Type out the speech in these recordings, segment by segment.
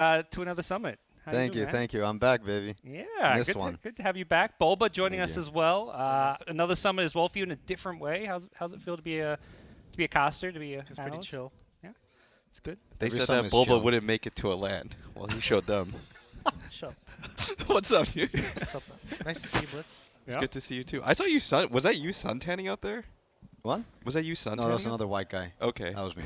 to another summit. How you Thank doing, you, man? thank you. I'm back, baby. Yeah, Missed one. good to have you back. Bulba joining Thank us you. as well. Another summit as well for you in a different way. How's it feel to be a caster, to be a It's pretty analyst? chill. Yeah, it's good. They Every said summit that is Bulba chill. wouldn't make it to a land. Well, he showed them. Shut up. What's up, dude? What's up, man? Nice to see you, Blitz. It's Yeah. good to see you too. I saw you sun. Was that you sun tanning out there? What? Was that you sun No, tanning? that's another white guy. Okay. That was me.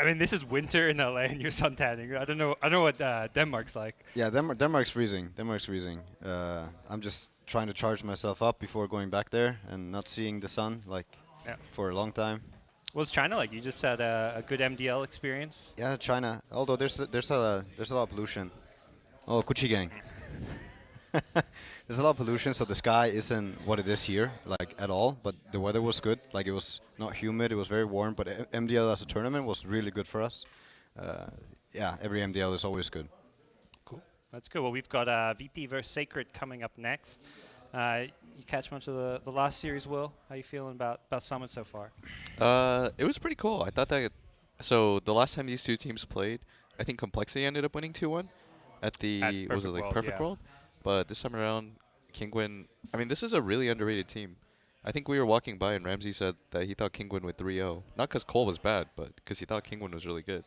I mean, this is winter in LA and you're suntanning. I don't know what Denmark's like. Yeah, Denmark's freezing. Denmark's freezing. I'm just trying to charge myself up before going back there and not seeing the sun like Yeah. for a long time. What's China like? You just had a good MDL experience. Yeah, China. Although there's a lot of pollution. Oh, Kuchi gang. There's a lot of pollution, so the sky isn't what it is here, like at all. But the weather was good. Like it was not humid. It was very warm. But MDL as a tournament was really good for us. Yeah, every MDL is always good. Cool. That's good. Well, we've got VP versus Sacred coming up next. You catch much of the last series, Will? How you feeling about Summit so far? It was pretty cool. I thought that. So the last time these two teams played, I think Complexity ended up winning 2-1 at the At was it Perfect like World, Perfect yeah. World, but this time around, Kingwin. I mean, this is a really underrated team. I think we were walking by and Ramsey said that he thought Kingwin would 3-0. Not because Cole was bad, but because he thought Kingwin was really good.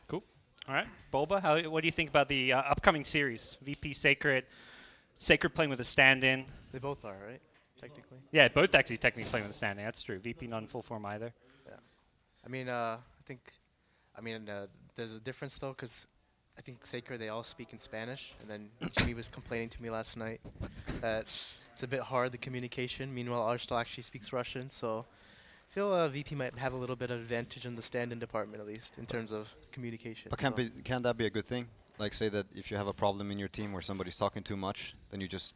Cool. All right, Bulba, what do you think about the upcoming series? VP Sacred playing with a stand-in. They both are, right? Technically. Yeah, both actually technically playing with a stand-in. That's true. VP not in full form either. Yeah. I mean, there's a difference though, because I think Sacred, they all speak in Spanish, and then Jimmy was complaining to me last night that it's a bit hard, the communication. Meanwhile, Arstal actually speaks Russian, so I feel VP might have a little bit of advantage in the stand-in department, at least, in terms of communication. But can't that be a good thing? Like say that if you have a problem in your team where somebody's talking too much, then you just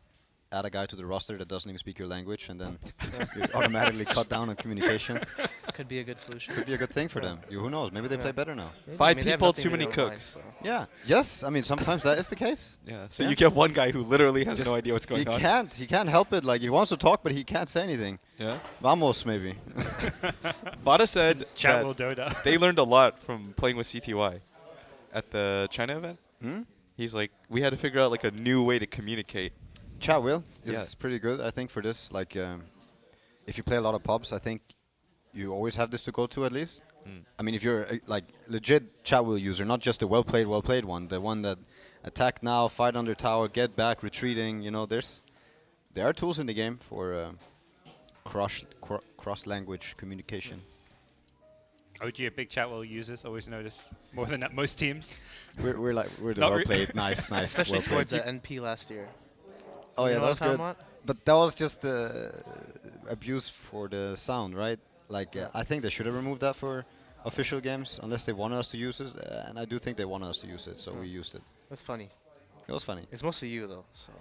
add a guy to the roster that doesn't even speak your language, and then you automatically cut down on communication. Could be a good solution. Could be a good thing for Yeah. them. Who knows? Maybe they Yeah. play better now. Maybe. Five they have people, nothing too to many their line, cooks. so. Yeah. Yes. I mean, sometimes that is the case. Yeah. So Yeah. you get one guy who literally has Just no idea what's going on. He can't help it. Like he wants to talk, but he can't say anything. Yeah. Vamos, maybe. Vada said Chat will that DOTA. they learned a lot from playing with CTY at the China event. Hmm? He's like, we had to figure out like a new way to communicate. Chat will is Yeah. pretty good, I think, for this. Like, if you play a lot of pubs, I think you always have this to go to at least. Mm. I mean, if you're like legit chat wheel user, not just the well played one, the one that attack now, fight under tower, get back, retreating. You know, there are tools in the game for cross language communication. OG, a big chat will users. Always notice more than that most teams. We're the Not well re- played, nice, Especially well played. towards the NP last year. Oh You yeah, know that was what I'm good. talking But that was just abuse for the sound, right? Like, I think they should have removed that for official games, unless they wanted us to use it. And I do think they wanted us to use it, so we used it. That's funny. It was funny. It's mostly you, though, so.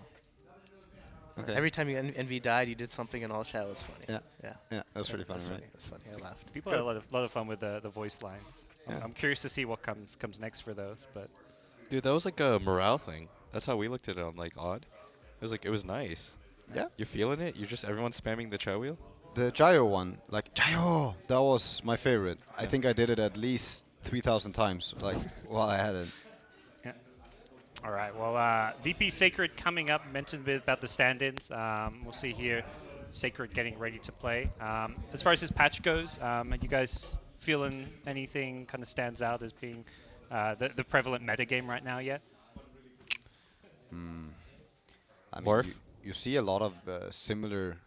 Okay. Every time you NV died, you did something in all chat. It was funny. Yeah. Yeah. Yeah, that was pretty funny, That's right? That's funny. I laughed. People had a lot of fun with the voice lines. Yeah. I'm curious to see what comes next for those. But Dude, that was like a morale thing. That's how we looked at it on like Odd. It was like, it was nice. Yeah. You're feeling it? You're just everyone spamming the chat wheel? The gyro one, like gyro, that was my favorite. I think I did it at least 3,000 times, like while I had it. yeah. All right. Well, VP Sacred coming up. Mentioned a bit about the stand-ins. We'll see here. Sacred getting ready to play. As far as this patch goes, are you guys feeling anything kind of stands out as being the prevalent metagame right now yet? I mean, Morph? you see a lot of similar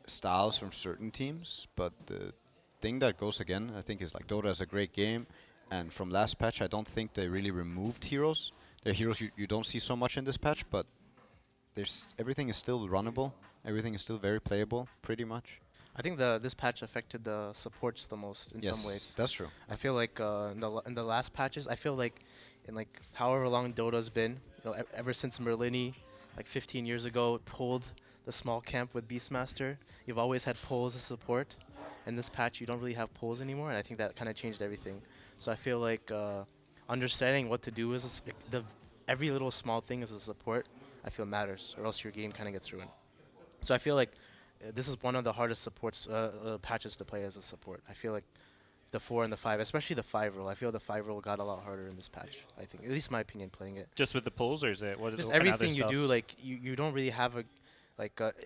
styles from certain teams, but the thing that goes again, I think, is like Dota is a great game, and from last patch, I don't think they really removed heroes. There are heroes you don't see so much in this patch, but everything is still runnable. Everything is still very playable, pretty much. I think this patch affected the supports the most in some ways. That's true. I feel like in the last patches, I feel like in like however long Dota's been, ever since Merlini, like 15 years ago, pulled the small camp with Beastmaster, you've always had pulls as support. In this patch, you don't really have pulls anymore, and I think that kind of changed everything. So I feel like understanding what to do is every little small thing as a support, I feel matters, or else your game kind of gets ruined. So I feel like this is one of the hardest supports patches to play as a support. I feel like the 4 and the 5, especially the 5 role. I feel the 5 role got a lot harder in this patch. I think, at least my opinion, playing it. Just with the pulls, or is it Just what kind of other everything you do, stuffs? like you don't really have a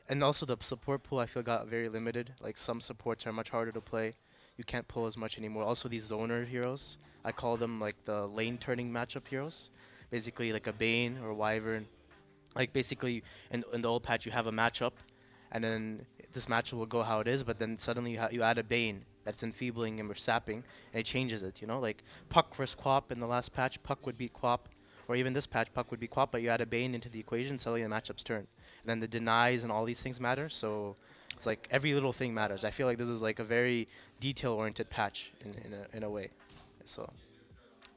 and also the support pool I feel got very limited. Like some supports are much harder to play. You can't pull as much anymore. Also these zoner heroes, I call them like the lane turning matchup heroes. Basically like a Bane or a Wyvern. Like basically in the old patch you have a matchup, and then this matchup will go how it is. But then suddenly you add a Bane that's enfeebling him or sapping, and it changes it. You know, like Puck versus Quap in the last patch, Puck would beat Quap, or even this patch, Puck would beat Quap. But you add a Bane into the equation, suddenly the matchup's turn. And then the denies and all these things matter. So it's like every little thing matters. I feel like this is like a very detail-oriented patch in a way. So.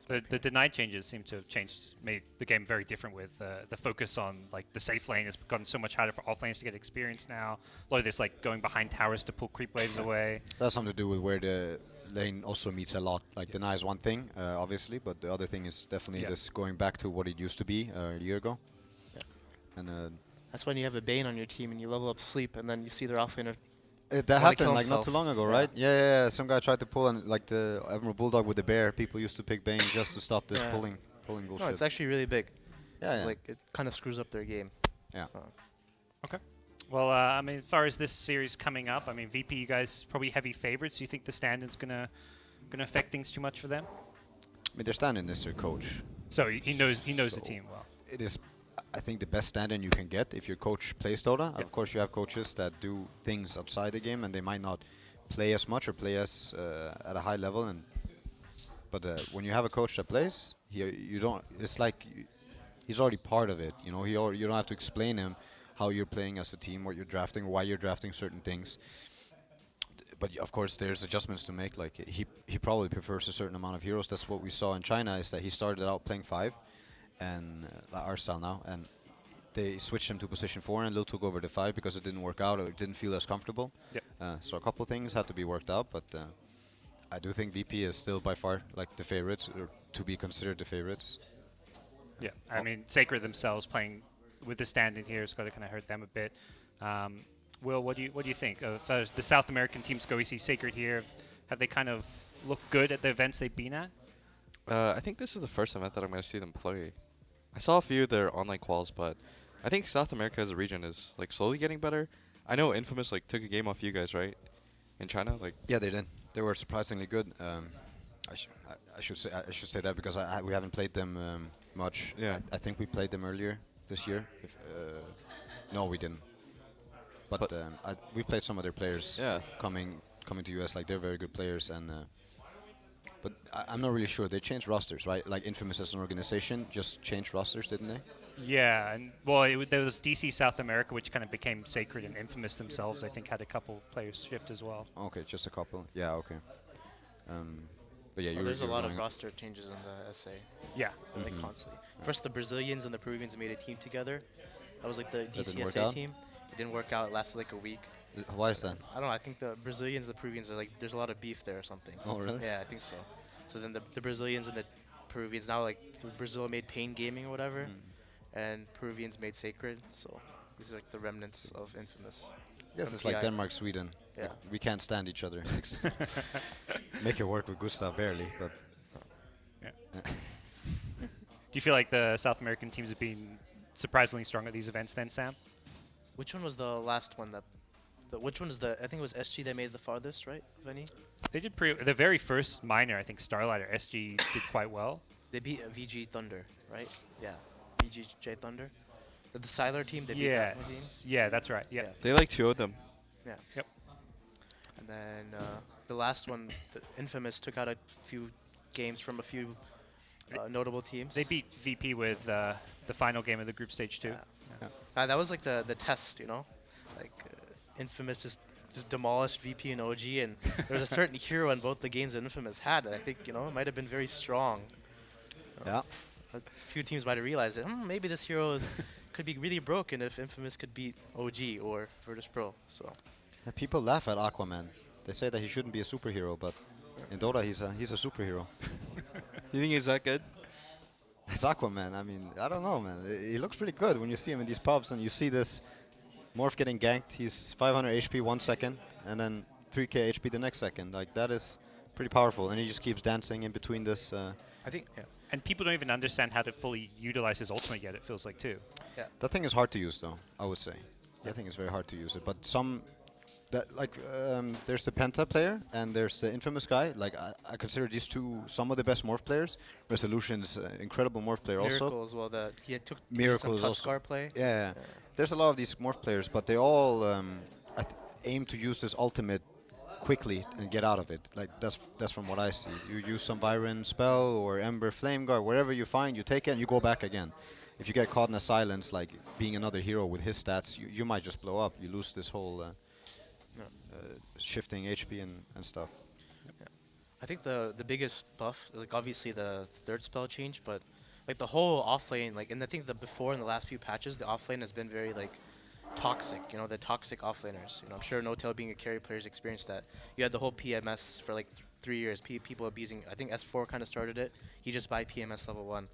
The denied changes seem to have changed, made the game very different with the focus on like the safe lane has gotten so much harder for off lanes to get experience now. A lot of this like going behind towers to pull creep waves away. That's something to do with where the lane also meets a lot. Like deny is one thing, obviously, but the other thing is definitely this going back to what it used to be a year ago. Yeah. And That's when you have a Bane on your team and you level up Sleep, and then you see their offlaner. that wanna happened kill like not himself. too long ago, Yeah. right? Yeah. Some guy tried to pull and like the Admiral Bulldog with the bear. People used to pick Bane just to stop this Yeah. pulling bullshit. No, it's actually really big. yeah. Like it kind of screws up their game. Yeah. So. Okay. Well, I mean, as far as this series coming up, I mean, VP, you guys probably heavy favorites. Do you think the stand-in's gonna affect things too much for them? I mean, their stand-in is their coach. So he knows the So team well. It is, I think, the best stand-in you can get if your coach plays Dota. Yep. Of course, you have coaches that do things outside the game, and they might not play as much or play as at a high level. But when you have a coach that plays, you don't. It's like he's already part of it. You know, you don't have to explain him how you're playing as a team, what you're drafting, why you're drafting certain things. But of course, there's adjustments to make. Like he probably prefers a certain amount of heroes. That's what we saw in China. Is that he started out playing 5, and our style now, and they switched him to position 4, and Lil took over the 5 because it didn't work out or it didn't feel as comfortable. Yep. So a couple of things had to be worked out, but I do think VP is still by far like the favorites, or to be considered the favorites. Yeah. I mean, Sacred themselves playing with the stand-in here is going to kind of hurt them a bit. Will, what do you think of the South American teams? Go, we see Sacred here. Have they kind of looked good at the events they've been at? I think this is the first event that I'm going to see them play. I saw a few of their online quals, but I think South America as a region is like slowly getting better. I know Infamous like took a game off you guys, right? In China, like Yeah, they did. They were surprisingly good. I should say that because we haven't played them much. Yeah. I think we played them earlier this year. No, we didn't. But we played some of their players. Yeah. Coming to US, like they're very good players, and but I'm not really sure. They changed rosters, right? Like Infamous as an organization just changed rosters, didn't they? Yeah, and well, there was DC South America, which kind of became Sacred, and Infamous themselves, I think, had a couple players shift as well. Okay, just a couple. Yeah, okay. But yeah, There's a lot of going- roster changes in the SA. Yeah. Like constantly. First, the Brazilians and the Peruvians made a team together. That was like the didn't work DCSA out? team. It didn't work out. It lasted like a week. Why is that? I don't know. I think the Brazilians and the Peruvians are like, there's a lot of beef there or something. Oh, really? Yeah, I think so. So then the Brazilians and the Peruvians, now like Brazil made Pain Gaming or whatever, and Peruvians made Sacred. So these are like the remnants of Infamous. Yes, from it's like TI. Denmark, Sweden. Yeah. Like, we can't stand each other. Make it work with Gustav barely, but Yeah. Do you feel like the South American teams have been surprisingly strong at these events then, Sam? Which one was the last one that? Which one is the? I think it was SG that made the farthest, right, Vinny? They did the very first minor, I think, Starlight or SG did quite well. They beat VG Thunder, right? Yeah, VGJ Thunder. The Siler team. They beat that team. Yes. Yeah, that's right. Yeah. they like 2-0 them. Yeah. Yep. And then the last one, the Infamous took out a few games from a few notable teams. They beat VP with the final game of the group stage too. Yeah. That was like the test, you know? Like, Infamous just demolished VP and OG, and there was a certain hero in both the games that Infamous had that I think, you know, might have been very strong. yeah. A few teams might have realized that maybe this hero could be really broken if Infamous could beat OG or Virtus.pro. So People laugh at Aquaman. They say that he shouldn't be a superhero, but in Dota he's a superhero. You think he's that good? It's Aquaman. I mean, I don't know, man. He looks pretty good when you see him in these pubs and you see this Morph getting ganked. He's 500 HP 1 second and then 3k HP the next second. Like that is pretty powerful, and he just keeps dancing in between this. I think, yeah. And people don't even understand how to fully utilize his ultimate yet, it feels like, too. Yeah. That thing is hard to use, though. I would say. Yeah. I think it's very hard to use it. But there's the Penta player and there's the Infamous guy. Like I consider these two some of the best morph players. Resolution's incredible morph player Miracle also. as well. That he took Miracle is some also. Tuskar play. Yeah. There's a lot of these morph players, but they all aim to use this ultimate quickly and get out of it. Like that's from what I see. You use some Byron spell or Ember Flame Guard, wherever you find, you take it and you go back again. If you get caught in a silence, like being another hero with his stats, you might just blow up. You lose this whole shifting HP and stuff. I think the biggest buff, like obviously the third spell change, but like the whole offlane, like, and I think the before in the last few patches, the offlane has been very like toxic. You know, the toxic offlaners. You know, I'm sure No-Tail being a carry player's experienced that. You had the whole PMS for like 3 years. People abusing. I think S4 kind of started it. He just buy PMS level 1,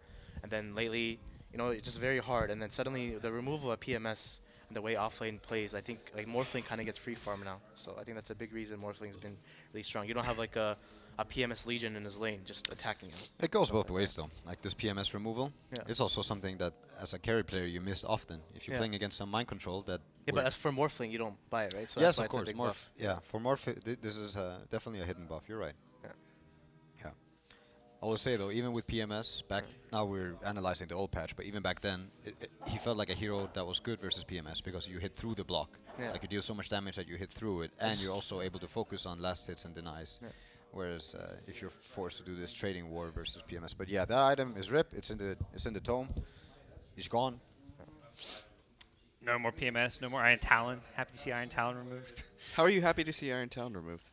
and then lately, you know, it's just very hard. And then suddenly the removal of PMS and the way offlane plays, I think like Morphling kind of gets free farm now. So I think that's a big reason Morphling's been really strong. You don't have like a PMS Legion in his lane just attacking him. It goes both ways though. Like this PMS removal, Yeah. it's also something that as a carry player you miss often. If you're Yeah. playing against some mind control that. Yeah, but as for Morphling, you don't buy it, right? So Yes, that's why of it's a course. big Morph. buff. Yeah, for Morph, this is definitely a hidden buff. You're right. Yeah. Yeah. I will say though, even with PMS, now we're analyzing the old patch, but even back then, he felt like a hero that was good versus PMS because you hit through the block. Yeah. Like you deal so much damage that you hit through it, and you're also able to focus on last hits and denies. Yeah. Whereas if you're forced to do this trading war versus PMS, but yeah, that item is RIP. It's in the tome. He's gone. No more PMS, no more Iron Talon. Happy to see Iron Talon removed. How are you happy to see Iron Town removed?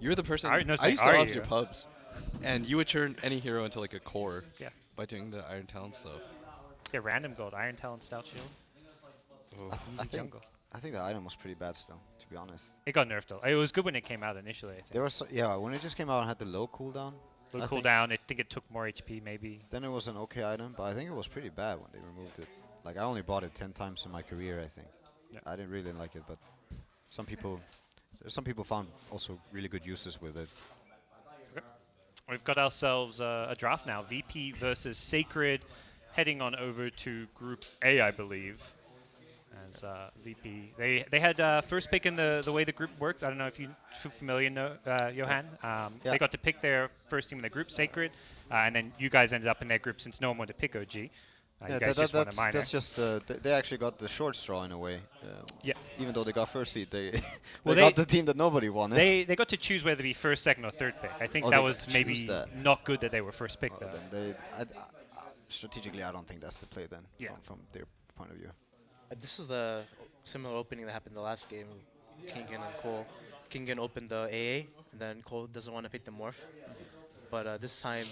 You're the person. Are- no, I sorry, used to are love you? your pubs, and you would turn any hero into like a core Yeah. by doing the Iron Town stuff. Yeah, random gold. Iron Talon Stout Shield. I think jungle. I think the item was pretty bad still, to be honest. It got nerfed though. It was good when it came out initially, I think. There was when it just came out and had the low cooldown. Low I think cooldown. I think it took more HP maybe. Then it was an okay item, but I think it was pretty bad when they removed it. Like I only bought it 10 times in my career, I think. Yeah. I didn't really like it, but some people found also really good uses with it. We've got ourselves a draft now. VP versus Sacred, heading on over to Group A, I believe. As VP, they had first pick in the way the group worked. I don't know if you're familiar, Johan. Yeah. They got to pick their first team in the group, Sacred, and then you guys ended up in their group since no one wanted to pick OG. You guys just won a minor. that's just they actually got the short straw in a way. Yeah. Even though they got first seed, they Well, they got the team that nobody wanted. They got to choose whether to be first, second, or third pick. I think Oh, that they was got to maybe choose that. not good that they were first pick though. Then strategically, I don't think that's the play then. Yeah. From their point of view. This is the similar opening that happened the last game. Kingen and Cole. Kingen opened the AA, and then Cole doesn't want to pick the morph. But this time,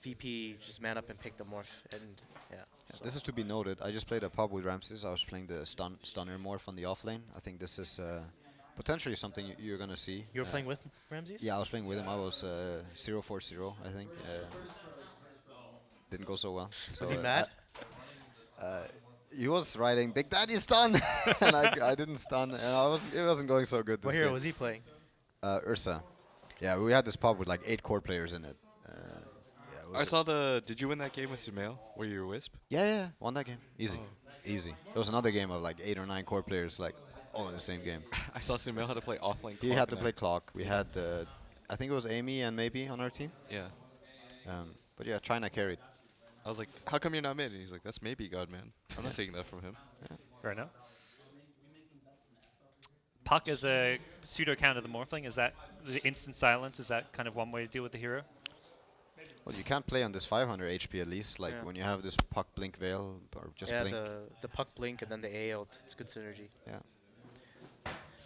VP just man up and picked the morph, and yeah. So This is to be noted. I just played a pub with Ramses. I was playing the stunner morph on the offlane. I think this is potentially something you're gonna see. you were playing with Ramses? Yeah, I was playing with him. I was 0-4-0, I think. Didn't go so well. So, Was he mad? He was writing "Big Daddy stun," and I didn't stun, and it wasn't going so good. What This hero game. was he playing? Ursa. Yeah, we had this pub with like 8 core players in it. Yeah, it was I saw the. Did you win that game with Sumail? Were you a Wisp? Yeah, won that game. Easy. Oh. Easy. There was another game of like 8 or 9 core players, like all in the same game. I saw Sumail had to play offlane. He Clock had to in play that. clock. We had, I think it was Amy and maybe on our team. Yeah. But yeah, China carried. I was like, how come you're not mid? And he's like, that's maybe God, man. I'm not taking that from him. Fair enough. Puck as a pseudo counter the Morphling, is that the instant silence? Is that kind of one way to deal with the hero? Well, you can't play on this 500 HP at least. Like Yeah. when you have this puck blink veil or just yeah, blink. the puck blink and then the A ult. It's good synergy. Yeah.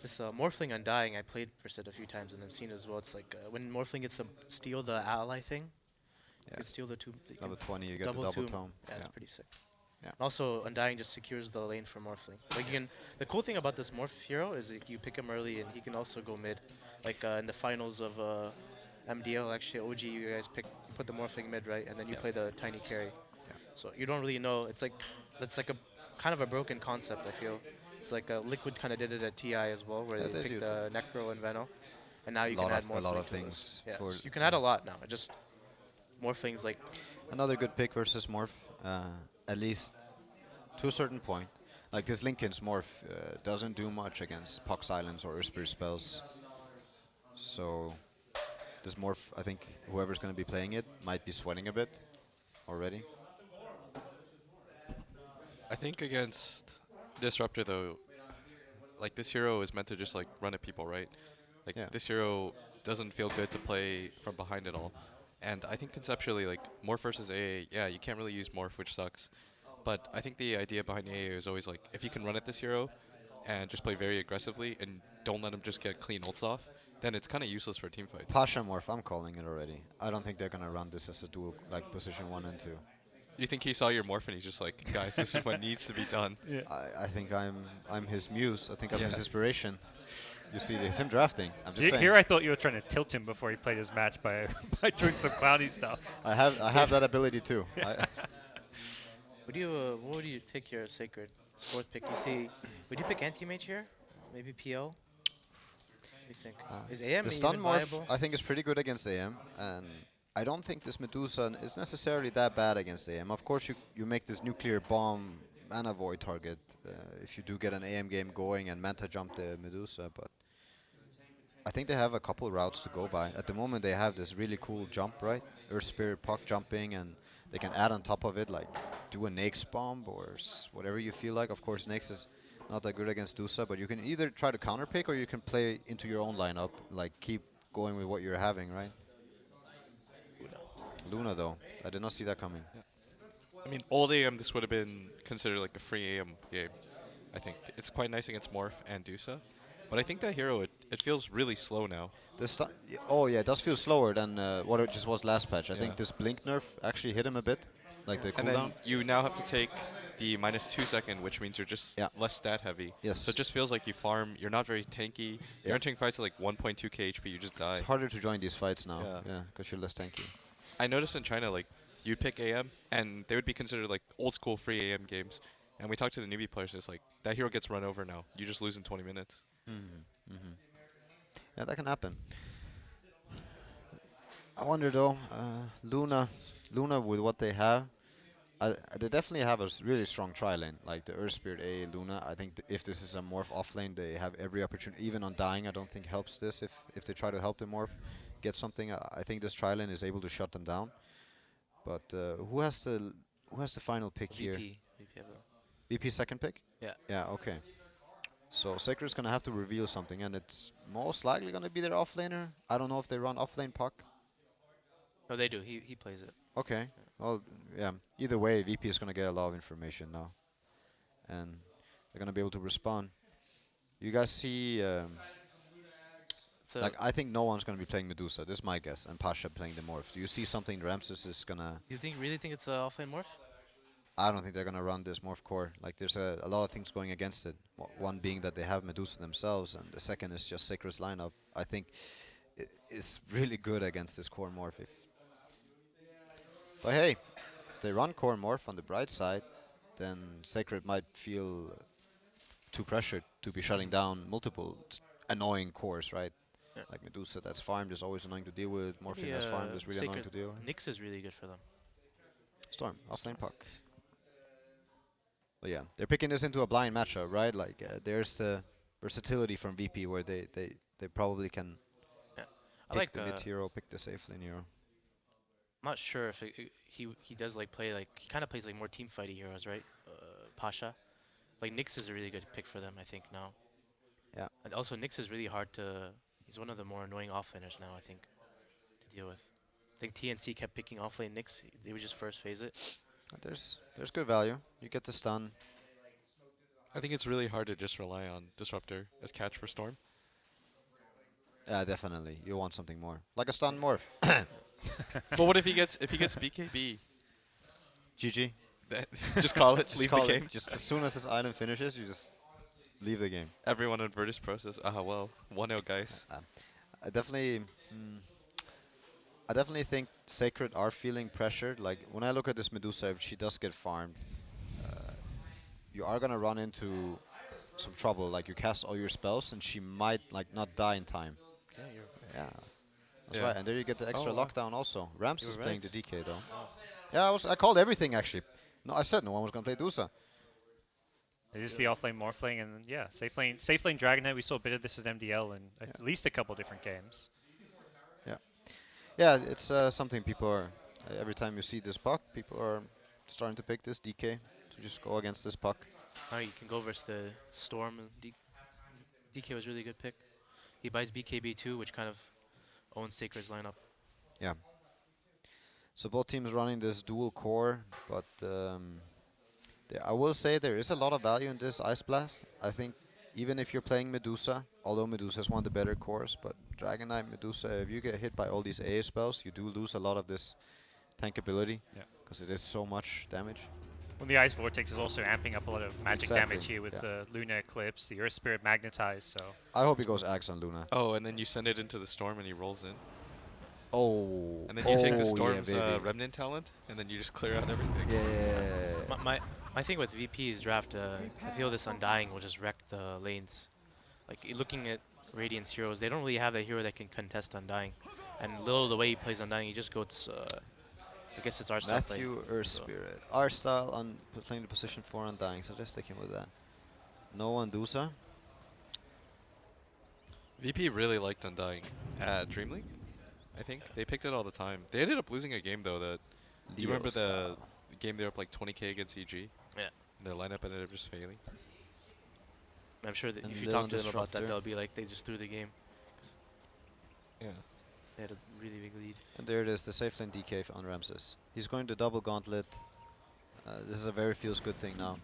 This Morphling Undying, I played Persit a few times and I've seen it as well. It's like when Morphling gets to steal the ally thing, you Yeah. can steal the tomb. You Level can 20, you get the double tome. Yeah, it's pretty sick. Yeah. Also, Undying just secures the lane for Morphling. Like you can, the cool thing about this Morph hero is that you pick him early and he can also go mid. Like in the finals of MDL, actually OG, you guys put the Morphling mid, right? And then you play the tiny carry. Yeah. So you don't really know. It's like that's like a kind of a broken concept. I feel it's like Liquid kind of did it at TI as well, where Yeah, they they picked do Necro and Veno. and now you can add more A lot of to it. things Yeah, for you can add a lot now. Just more things like another good pick versus Morph. At least to a certain point. Like this Lincoln's Morph doesn't do much against Puck Silence or Spirit spells. So this Morph, I think whoever's going to be playing it might be sweating a bit already. I think against Disruptor though, like this hero is meant to just like run at people, right? Like Yeah. this hero doesn't feel good to play from behind at all. And I think conceptually, like Morph versus AA, yeah, you can't really use Morph, which sucks. But I think the idea behind AA is always like, if you can run at this hero and just play very aggressively and don't let him just get clean ults off, then it's kind of useless for team fights. Pasha Morph, I'm calling it already. I don't think they're going to run this as a dual, like position 1 and 2. You think he saw your Morph and he's just like, guys, this is what needs to be done. Yeah. I think I'm his muse. I think I'm Yeah. his inspiration. You see this him drafting. I'm just Here, saying. here I thought you were trying to tilt him before he played his match by by doing some cloudy stuff. I have that ability too. what would you take your Sacred fourth pick? You see, would you pick anti-mage here? Maybe PL? What do you think? Is AM the even stun morph viable? I think is pretty good against AM, and I don't think this Medusa is necessarily that bad against AM. Of course, you make this nuclear bomb mana void target if you do get an AM game going and Manta jump the Medusa, but I think they have a couple routes to go by. At the moment, they have this really cool jump, right? Earth Spirit Puck jumping, and they can add on top of it, like do a Nyx bomb or whatever you feel like. Of course, Nyx is not that good against Dusa, but you can either try to counter pick or you can play into your own lineup, like keep going with what you're having, right? Luna, though, I did not see that coming. I mean, old AM, this would have been considered like a free AM game. I think it's quite nice against Morph and Dusa. But I think that hero, it feels really slow now. Oh yeah, it does feel slower than what it just was last patch. I Yeah. think this blink nerf actually hit him a bit, like the And cooldown. then you now have to take the -2 second, which means you're just Yeah. less stat heavy. Yes. So it just feels like you farm. You're not very tanky. Yeah. You're entering fights at like 1.2k HP. You just die. It's harder to join these fights now, Yeah. because you're less tanky. I noticed in China, like, you'd pick AM, and they would be considered like old school free AM games. And we talked to the newbie players, and it's like that hero gets run over now. You just lose in 20 minutes. Yeah, that can happen. I wonder though, Luna with what they have, they definitely have a really strong tri lane, like the Earth Spirit A Luna. I think if this is a morph off lane, they have every opportunity. Even on dying, I don't think helps this. If they try to help the morph get something, I think this tri lane is able to shut them down. But who has the final pick here? VP have a- VP second pick? Yeah. Yeah, okay. So Sacred's gonna have to reveal something, and it's most likely gonna be their offlaner. I don't know if they run offlane puck. No, they do. He plays it. Okay. Well, yeah. Either way, VP is gonna get a lot of information now, and they're gonna be able to respond. You guys see? So Like, I think no one's gonna be playing Medusa. This is my guess, and Pasha playing the morph. Do you see something Ramses is gonna? you really think it's offlane morph? I don't think they're gonna run this morph core. Like, there's a lot of things going against it. One being that they have Medusa themselves, and the second is just Sacred's lineup. I think it's really good against this core morph. But hey, if they run core morph on the bright side, then Sacred might feel too pressured to be shutting down multiple annoying cores, right? Yeah. Like Medusa, that's farmed, is always annoying to deal with. Morphine, that's farmed, is really annoying to deal with. Nyx is really good for them. Storm, offlane puck. But yeah, they're picking this into a blind matchup, right? Like, there's the versatility from VP where they probably can Yeah. I pick like the mid hero, pick the safe lane hero. I'm not sure if he does like play like he kind of plays like more team fighty heroes, right? Pasha, like Nyx is a really good pick for them, I think now. Yeah. And also Nyx is really hard to. He's one of the more annoying offlaners now, I think, to deal with. I think TNC kept picking offlane Nyx. They would just first phase it. There's good value. You get the stun. I think it's really hard to just rely on Disruptor as catch for Storm. Yeah, definitely. You want something more, like a stun morph. But what if he gets BKB? GG. Just call it. Just Leave call the it. game. Just as soon as this item finishes, you just leave the game. Everyone in Virtus.pro says, well, 1-0 guys. I definitely, I definitely think Sacred are feeling pressured. Like, when I look at this Medusa, if she does get farmed, you are gonna run into some trouble. Like, you cast all your spells, and she might like not die in time. Okay, Yeah. That's Yeah. right. And there you get the extra Oh, wow. lockdown also. Rams You is were playing right. the DK though. Yeah, I called everything actually. No, I said no one was gonna play DOTA. It is the offlane morphling, and yeah, safe lane Dragon Knight. We saw a bit of this at MDL in at least a couple different games. Yeah. Yeah, it's something people are. Every time you see this puck, people are starting to pick this DK to just go against this puck. Now you can go versus the Storm. And DK was really a good pick. He buys BKB2, which kind of owns Sacred's lineup. Yeah. So both teams running this dual core, but I will say there is a lot of value in this Ice Blast. I think even if you're playing Medusa, although Medusa is one of the better cores, but Dragon Knight, Medusa, if you get hit by all these AA spells, you do lose a lot of this tankability Yeah. because it is so much damage. Well, the Ice Vortex is also amping up a lot of magic Exactly, damage here with yeah. the Luna Eclipse, the Earth Spirit Magnetized, so... I hope he goes Axe on Luna. Oh, and then you send it into the storm and he rolls in. Oh. And then you take the yeah, storm's baby. remnant talent and then you just clear out everything. Yeah. My thing with VP's draft, I feel this Undying will just wreck the lanes. Like, looking at Radiant's heroes, they don't really have a hero that can contest Undying. And Lil, the way he plays Undying, he just goes, I guess it's our style play. Matthew Earth Spirit. Our style on playing the position 4 Undying, so just sticking with that. No one Dusa. VP really liked Undying at Dream League, I think. They picked it all the time. They ended up losing a game, though, that... Do you remember the game they were up like 20k against EG? Yeah. And their lineup ended up just failing. I'm sure that And if you Lil talk to them about that, Disruptor. they'll be like, they just threw the game. Yeah. They had a really big lead. And there it is, the safe lane DK on Ramses. He's going to double gauntlet. This is a very feels good thing now.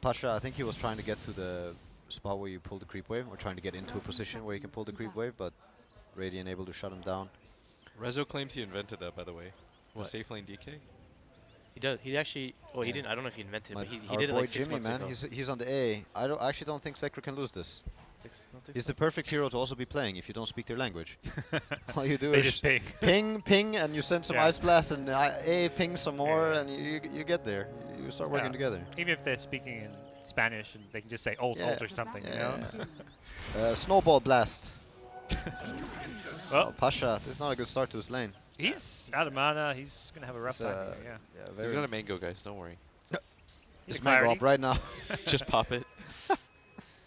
Pasha, I think he was trying to get to the spot where you pull the creep wave, or trying to get into a position where you can pull the creep wave, but Radiant able to shut him down. Rezo claims he invented that, by the way. Was What? safe lane DK? He does. He actually. Well, he Yeah. didn't. I don't know if he invented it, My- but he our did it boy like 6 Jimmy, months man, ago. he's on the A. I actually don't think Sekra can lose this. I don't think He's so. the perfect hero to also be playing if you don't speak their language. All you do They is just ping. ping, and you send some Yeah. Ice Blast, and A ping some more, Yeah. and you get there. You start working Yeah. together. Even if they're speaking in Spanish, and they can just say ult or something, you know? Snowball Blast. Well, Oh, Pasha, this is not a good start to his lane. he's out of mana. He's going to have a rough It's, time here, yeah. Yeah, He's very. got a mango, guys. Don't worry. He's Just mango clarity. up right now. Just pop it.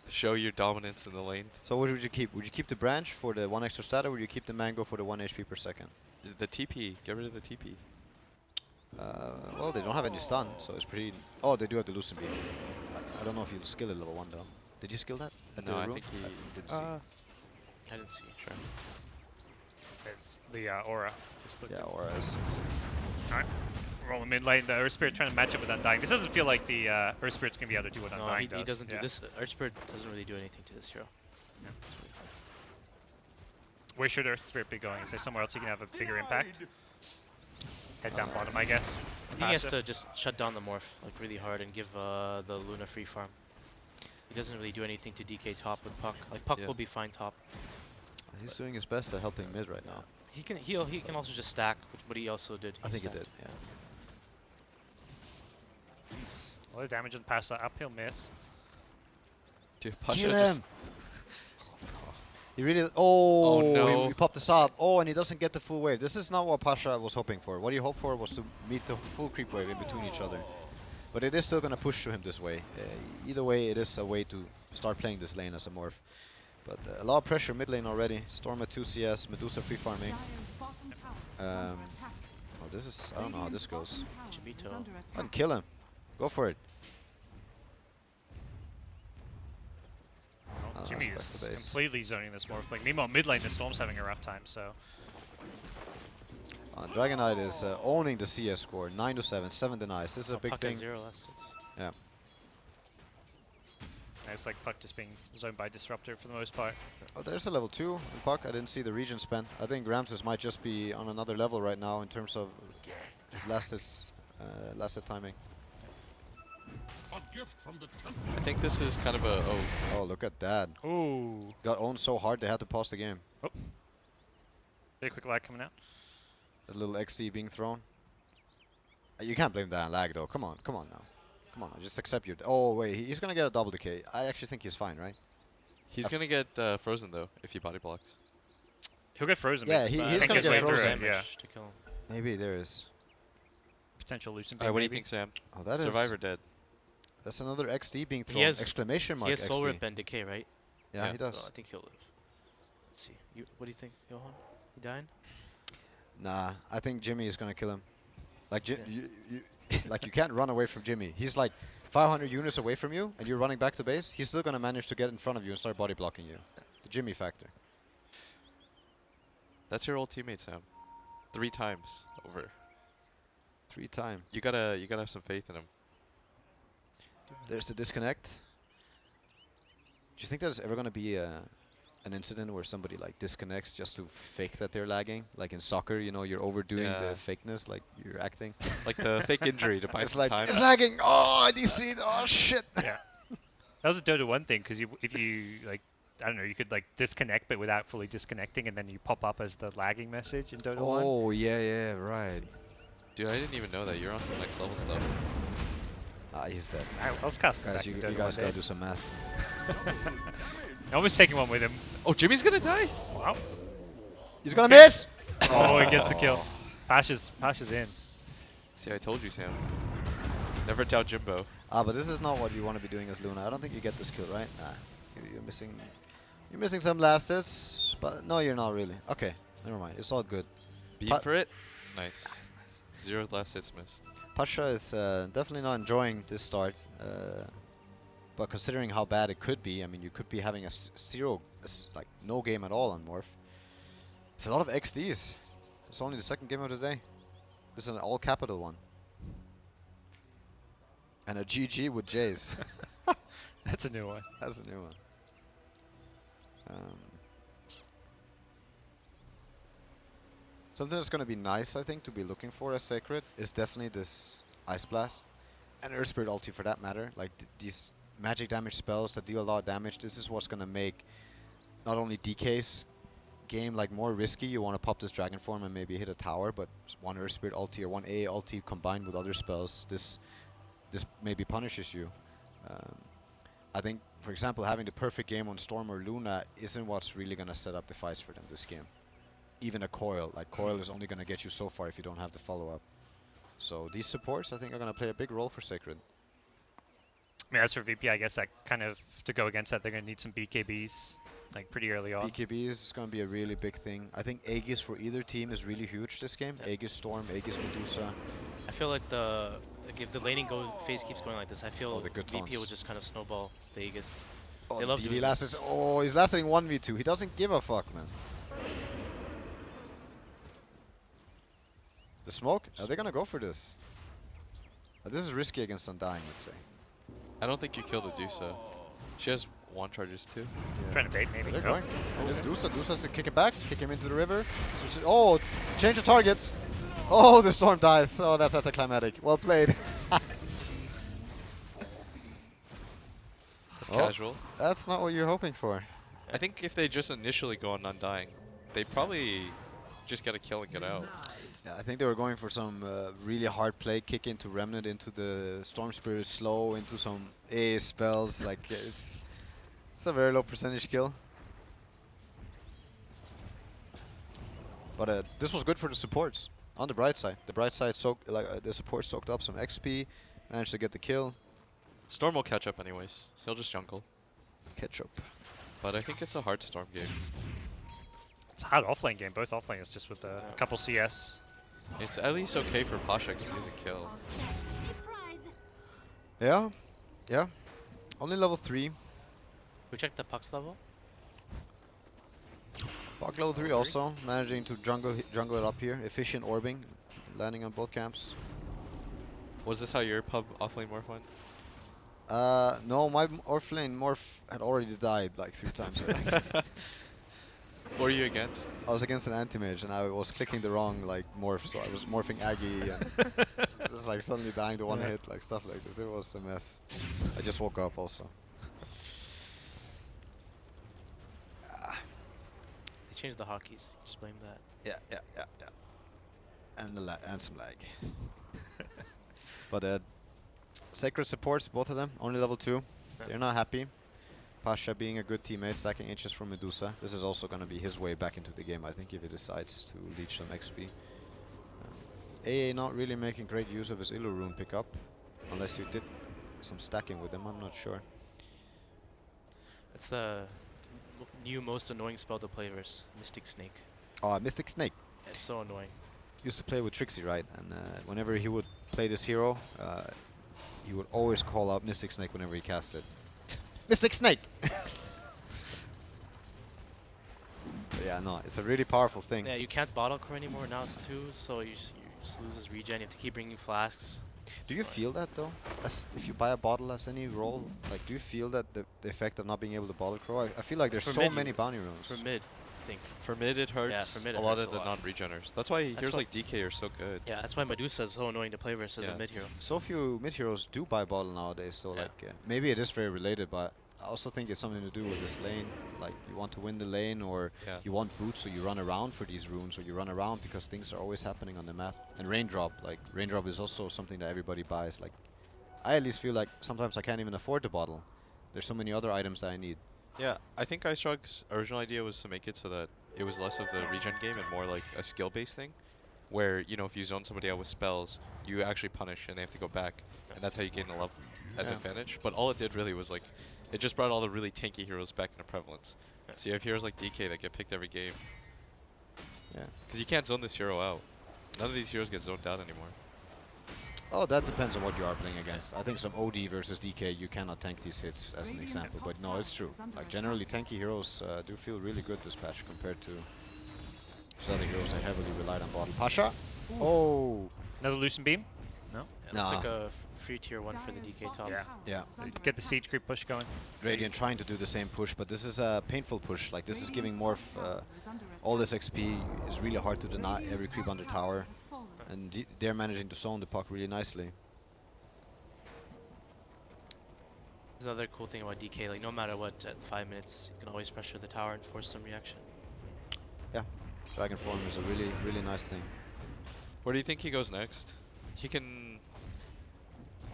Show your dominance in the lane. So what would you keep? Would you keep the branch for the 1 extra stat, or would you keep the mango for the 1 HP per second? The TP. Get rid of the TP. Well, they don't have any stun, so it's pretty... Oh, they do have the Lucent Beam. I don't know if you'll skill it level 1, though. Did you skill that at No, the I room? think he didn't see. I didn't see. Sure. There's the aura. Just clicked Yeah, it. or as... Alright. Rolling mid lane. The Earth Spirit trying to match up with Undying. This doesn't feel like the Earth Spirit's going to be able to do what No, Undying he does. doesn't do Yeah. this. Earth Spirit doesn't really do anything to this hero. Where should Earth Spirit be going? Is there somewhere else he can have a bigger impact? Head down bottom, I guess. I think he has Faster. to just shut down the morph like really hard and give the Luna free farm. He doesn't really do anything to DK top with Puck. Like Puck Yeah. will be fine top. He's doing his best at helping mid right now. He can he can also just stack, but he also did. I think he stacked. did, yeah. A lot of damage on the pass. That uphill miss. Dude, Pasha Kill just him! He really... Oh, no. he popped the sub. Oh, and he doesn't get the full wave. This is not what Pasha was hoping for. What he hoped for was to meet the full creep wave in between each other. But it is still going to push to him this way. Either way, it is a way to start playing this lane as a morph. But a lot of pressure mid lane already. Storm at 2 CS, Medusa free farming. Oh, this is... I don't know how this goes. Chibito. And kill him. Go for it. Oh, Oh, Jimmy that's back is to base. completely zoning this Morphling. Meanwhile, mid lane, the Storm's having a rough time, so... Dragon Knight is owning the CS score. 9 to 7, 7 denies. This is a big Puck has thing. 0 last hits. Yeah. Now it's like Puck just being zoned by Disruptor for the most part. Oh, there's a level 2 in Puck. I didn't see the region spent. I think Ramses might just be on another level right now in terms of his last hit timing. I think this is kind of a... Oh, Oh, look at that. Ooh. Got owned so hard they had to pause the game. Very quick lag coming out. A little XD being thrown. You can't blame that on lag though. Come on now. Come on, just accept your... Oh, wait, he's going to get a double decay. I actually think he's fine, right? he's going to get frozen, though, if he body blocks. He'll get frozen. Yeah, maybe, but I he's think gonna his get way through frozen. it, Yeah. To kill him. Maybe there is. Potential loosen. All right, what do you maybe. think, Sam? Oh, that is. Survivor dead. That's another XD being He thrown. has- Exclamation mark He has Soul XD. Rip and Decay, right? Yeah, Yeah, he does. So I think he'll live. Let's see. What do you think, Johan? He dying? Nah, I think Jimmy is gonna kill him. Like Yeah. like you can't run away from Jimmy. He's like 500 units away from you, and you're running back to base. He's still gonna manage to get in front of you and start body blocking you. The Jimmy factor. That's your old teammate, Sam. 3 times over. 3 time. You gotta have some faith in him. There's the disconnect. Do you think there's ever gonna be an incident where somebody like disconnects just to fake that they're lagging? Like in soccer, you know, you're overdoing Yeah. the fakeness, like you're acting. Like the fake injury to buy It's some like time. it's lagging. Oh, I DC'd. Oh shit. Yeah. That was a Dota 1 thing because if you like, I don't know, you could like disconnect but without fully disconnecting, and then you pop up as the lagging message in Dota 1. Oh yeah, right. Dude, I didn't even know that. You're on some next level stuff. Ah, he's dead. I was casting Guys, back you in Dota guys 1 gotta do days. some math. I was taking one with him. Oh, Jimmy's gonna die? Wow. He's gonna miss. Oh, he gets the kill. Pasha's in. See, I told you, Sam. Never doubt Jimbo. Ah, but this is not what you want to be doing as Luna. I don't think you get this kill, right? Nah, you're missing. You're missing some last hits, but no, you're not really. Okay, never mind. It's all good. Beat Pa- for it? Nice. Nice. 0 last hits missed. Pasha is definitely not enjoying this start, but considering how bad it could be, I mean, you could be having like no game at all on Morph. It's a lot of XDs. It's only the second game of the day. This is an all capital one. And a GG with Jays. That's a new one. That's a new one. Something that's going to be nice, I think, to be looking for as Sacred is definitely this Ice Blast. And Earth Spirit ulti for that matter. Like these magic damage spells that deal a lot of damage, this is what's going to make not only DK's game like more risky. You want to pop this Dragon Form and maybe hit a tower, but one Earth Spirit ulti or one AA ulti combined with other spells, this maybe punishes you. I think, for example, having the perfect game on Storm or Luna isn't what's really going to set up the fights for them this game. Even a Coil. Like, Coil is only going to get you so far if you don't have the follow-up. So these supports, I think, are going to play a big role for Sacred. I mean, as for VP, I guess that kind of, to go against that, they're going to need some BKBs, like, pretty early on. BKB is going to be a really big thing. I think Aegis for either team is really huge this game. Yeah. Aegis Storm, Aegis Medusa. I feel like if the laning phase keeps going like this, I feel the good VP will taunts. just kind of snowball the Aegis. Oh, They love DD doing last this. is, oh, he's lasting 1v2. He doesn't give a fuck, man. The smoke? Are they going to go for this? This is risky against Undying, let's say. I don't think you kill the Dusa. She has 1 charges too. Yeah. Trying to bait, maybe. They're No. going. Oh, it's Dusa. Dusa's to kick him back, kick him into the river. Oh, change the target. Oh, the storm dies. Oh, that's anticlimactic. Well played. That's Oh. casual. That's not what you're hoping for. I think if they just initially go on Undying, they probably just get a kill and get out. Yeah, I think they were going for some really hard play, kick into Remnant, into the Storm Spirit slow, into some AA spells. Like it's a very low percentage kill. But this was good for the supports. On the bright side, the support soaked up some XP, managed to get the kill. Storm will catch up anyways. He'll just jungle. Ketchup. But I think it's a hard Storm game. It's a hard offlane game. Both offlanes just with a couple CS. It's at least okay for Pasha because he doesn't kill. Yeah, yeah. Only level 3. We checked the pucks level. Bog level 3 also, managing to jungle it up here. Efficient orbing, landing on both camps. Was this how your pub offlane morph went? No, my offlane morph had already died like 3 times. I think. What are you against? I was against an anti-mage and I was clicking the wrong like morph, so I was morphing Aggie and just like suddenly dying to one hit, like stuff like this. It was a mess. I just woke up also. They changed the hotkeys. Just blame that. Yeah. And some lag. But Sacred supports, both of them, only level 2. Yeah. They're not happy. Pasha being a good teammate, stacking inches from Medusa. This is also going to be his way back into the game, I think, if he decides to leech some XP. AA not really making great use of his Illu rune pickup, unless you did some stacking with him, I'm not sure. It's the new most annoying spell to play versus Mystic Snake. Oh, Mystic Snake. It's so annoying. Used to play with Trixie, right? And whenever he would play this hero, he would always call out Mystic Snake whenever he cast it. Mystic Snake! Yeah, no, it's a really powerful thing. Yeah, you can't bottle core anymore now, it's 2, so you just lose this regen. You have to keep bringing flasks. Do you feel that though? As if you buy a bottle as any role, like do you feel that the effect of not being able to bottle crow? I feel like there's For so mid, many bounty runes. For mid, I think. For mid, it hurts. Yeah, for mid a it lot hurts of a the lot. non-regeners. That's why heroes why- like DK are so good. Yeah, that's why Medusa is so annoying to play versus as Yeah. a mid hero. So few mid heroes do buy bottle nowadays, so Yeah. like maybe it is very related, but I also think it's something to do with this lane. Like you want to win the lane, or Yeah. you want boots, so you run around for these runes, or you run around because things are always happening on the map. And raindrop, like raindrop is also something that everybody buys. Like I at least feel like sometimes I can't even afford the bottle. There's so many other items that I need. Yeah, I think Ice Drug's original idea was to make it so that it was less of the regen game and more like a skill-based thing, where, you know, if you zone somebody out with spells, you actually punish and they have to go back, and that's how you gain the level advantage. But all it did really was like, it just brought all the really tanky heroes back into prevalence. So you have heroes like DK that get picked every game. Yeah. Because you can't zone this hero out. None of these heroes get zoned out anymore. Oh, that depends on what you are playing against. I think some OD versus DK, you cannot tank these hits as an example, but no, it's true. Like generally, tanky heroes do feel really good this patch compared to some other heroes that heavily relied on bottle. Pasha. Oh. Another Lucent Beam? No? It Nah. looks like a free tier 1 for the DK top. Yeah. Yeah. Get the siege creep push going. Radiant trying to do the same push, but this is a painful push. Like this is giving more. All this XP is really hard to deny every creep under tower, and they're managing to zone the puck really nicely. There's another cool thing about DK, like no matter what, at 5 minutes, you can always pressure the tower and force some reaction. Yeah, Dragon Form is a really nice thing. Where do you think he goes next? He can